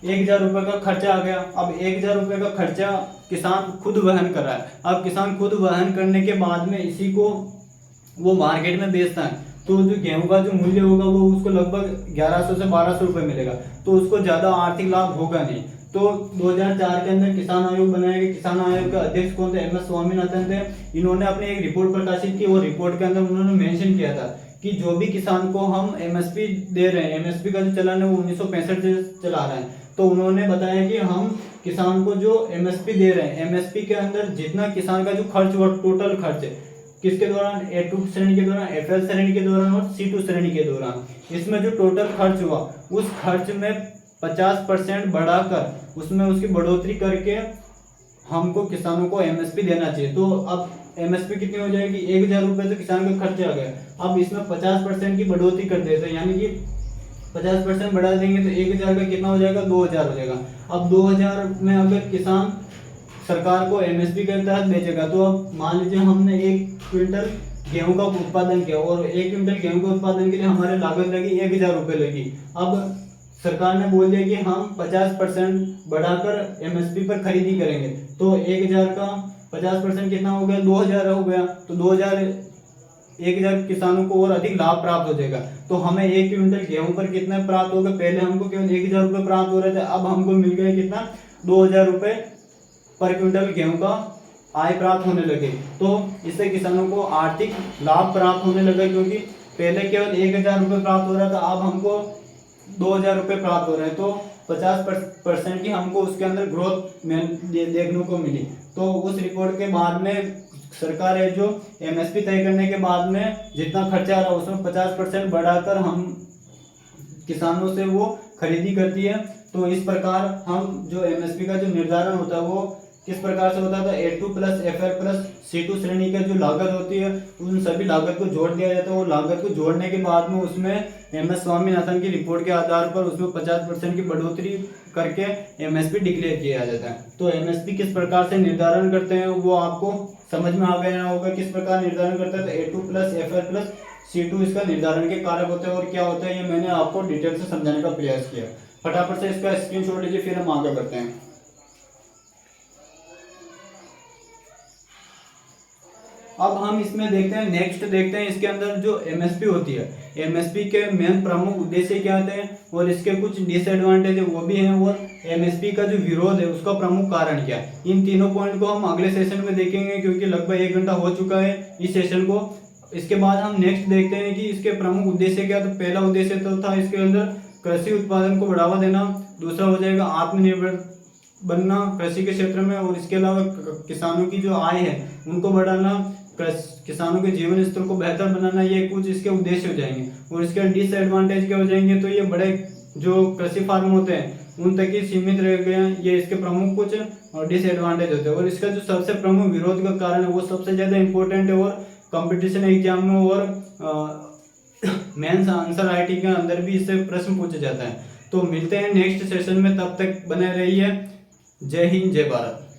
1000 रुपये का खर्चा आ गया। अब 1000 रुपये का खर्चा किसान खुद वहन कर रहा है। अब किसान खुद वहन करने के बाद में इसी को वो मार्केट में बेचता है, तो जो गेहूं का जो मूल्य होगा वो उसको लगभग 1100 से 1200 रुपये मिलेगा, तो उसको ज़्यादा आर्थिक लाभ होगा नहीं। तो 2004 के अंदर किसान आयोग बनाया गया। किसान आयोग के अध्यक्ष कौन थे, MS स्वामीनाथन थे। इन्होंने अपनी एक रिपोर्ट प्रकाशित की। वो रिपोर्ट के अंदर उन्होंने मेंशन किया था कि जो भी किसान को हम MSP दे रहे हैं, MSP का जो चलन है वो 1965 से चला रहा है, तो उन्होंने बताया कि हम किसान को जो MSP दे रहे हैं, MSP के अंदर जितना किसान का जो खर्च हुआ, टोटल खर्च किसके दौरान, A2 श्रेणी के दौरान, FL श्रेणी के दौरान और C2 श्रेणी के दौरान, इसमें जो टोटल खर्च हुआ उस खर्च में 50% बढ़ाकर उसमें उसकी बढ़ोतरी करके हमको किसानों को MSP देना चाहिए। तो अब MSP कितनी हो जाएगी, 1000 रुपये तो किसान का खर्च आ गया। अब इसमें 50% की बढ़ोतरी कर देते हैं, यानी कि 50% बढ़ा देंगे तो 1000 का कितना हो जाएगा, 2000 हो जाएगा। अब 2000 में अगर किसान सरकार को MSP के तहत बेचेगा, तो अब मान लीजिए हमने 1 क्विंटल गेहूं का उत्पादन किया और 1 क्विंटल गेहूं के उत्पादन के लिए हमारे लागत लगी 1000 रुपये लगी। अब सरकार ने बोल दिया कि हम 50% बढ़ाकर MSP पर खरीदी करेंगे, तो 1000 का 50% कितना हो गया, 2000 हो गया। तो 1000 किसानों को और अधिक लाभ प्राप्त हो जाएगा। तो हमें 1 क्विंटल गेहूं पर कितना प्राप्त होगा, पहले हमको केवल 1000 रुपये प्राप्त हो रहे थे, अब हमको मिल गया कितना, 2000 रुपये पर क्विंटल गेहूं का आय प्राप्त होने लगे। तो इससे किसानों को आर्थिक लाभ प्राप्त होने लगा, क्योंकि पहले केवल 1000 रुपये प्राप्त हो रहा था, अब हमको 2000 रुपये प्राप्त हो रहे हैं। तो 50% की हमको उसके अंदर ग्रोथ देखने को मिली। तो उस रिपोर्ट के बाद में सरकार है जो MSP तय करने के बाद में जितना खर्चा आ रहा है उसमें 50% बढ़ाकर हम किसानों से वो खरीदी करती है। तो इस प्रकार हम जो MSP का जो निर्धारण होता है वो किस प्रकार से होता था, A2 + FL + C2 श्रेणी का जो लागत होती है उन सभी लागत को जोड़ दिया जाता है। वो लागत को जोड़ने के बाद में उसमें MS स्वामीनाथन की रिपोर्ट के आधार पर उसमें 50% की बढ़ोतरी करके MSP डिक्लेयर किया जाता है। तो MSP किस प्रकार से निर्धारण करते हैं वो आपको समझ में आ गया होगा, किस प्रकार निर्धारण करते हैं। तो A2 + FL + C2 इसका निर्धारण के कारक होते हैं और क्या होता है ये मैंने आपको डिटेल से समझाने का प्रयास किया। फटाफट से इसका स्क्रीनशॉट लीजिए, फिर हम आगे बढ़ते हैं। अब हम इसमें देखते हैं, नेक्स्ट देखते हैं इसके अंदर जो MSP होती है, MSP के मेन प्रमुख उद्देश्य क्या होते हैं और इसके कुछ डिसएडवांटेज है वो भी हैं, और MSP का जो विरोध है उसका प्रमुख कारण क्या है। इन तीनों पॉइंट को हम अगले सेशन में देखेंगे, क्योंकि लगभग 1 घंटा हो चुका है इस सेशन को। इसके बाद हम नेक्स्ट देखते हैं कि इसके प्रमुख उद्देश्य क्या। तो पहला उद्देश्य तो था इसके अंदर कृषि उत्पादन को बढ़ावा देना, दूसरा हो जाएगा आत्मनिर्भर बनना कृषि के क्षेत्र में, और इसके अलावा किसानों की जो आय है उनको बढ़ाना, किसानों के जीवन स्तर को बेहतर बनाना, ये कुछ इसके उद्देश्य हो जाएंगे। और इसके डिसएडवांटेज क्या हो जाएंगे, तो ये बड़े जो कृषि फार्म होते हैं उन तक ही सीमित रह गए हैं, ये इसके प्रमुख कुछ डिसएडवांटेज होते हैं। और इसका जो सबसे प्रमुख विरोध का कारण है वो सबसे ज़्यादा इंपॉर्टेंट है, और कंपटीशन एग्जाम में और मेंस आंसर राइटिंग के अंदर भी इससे प्रश्न पूछा जाता है। तो मिलते हैं नेक्स्ट सेशन में, तब तक बने रहिए। जय हिंद, जय भारत।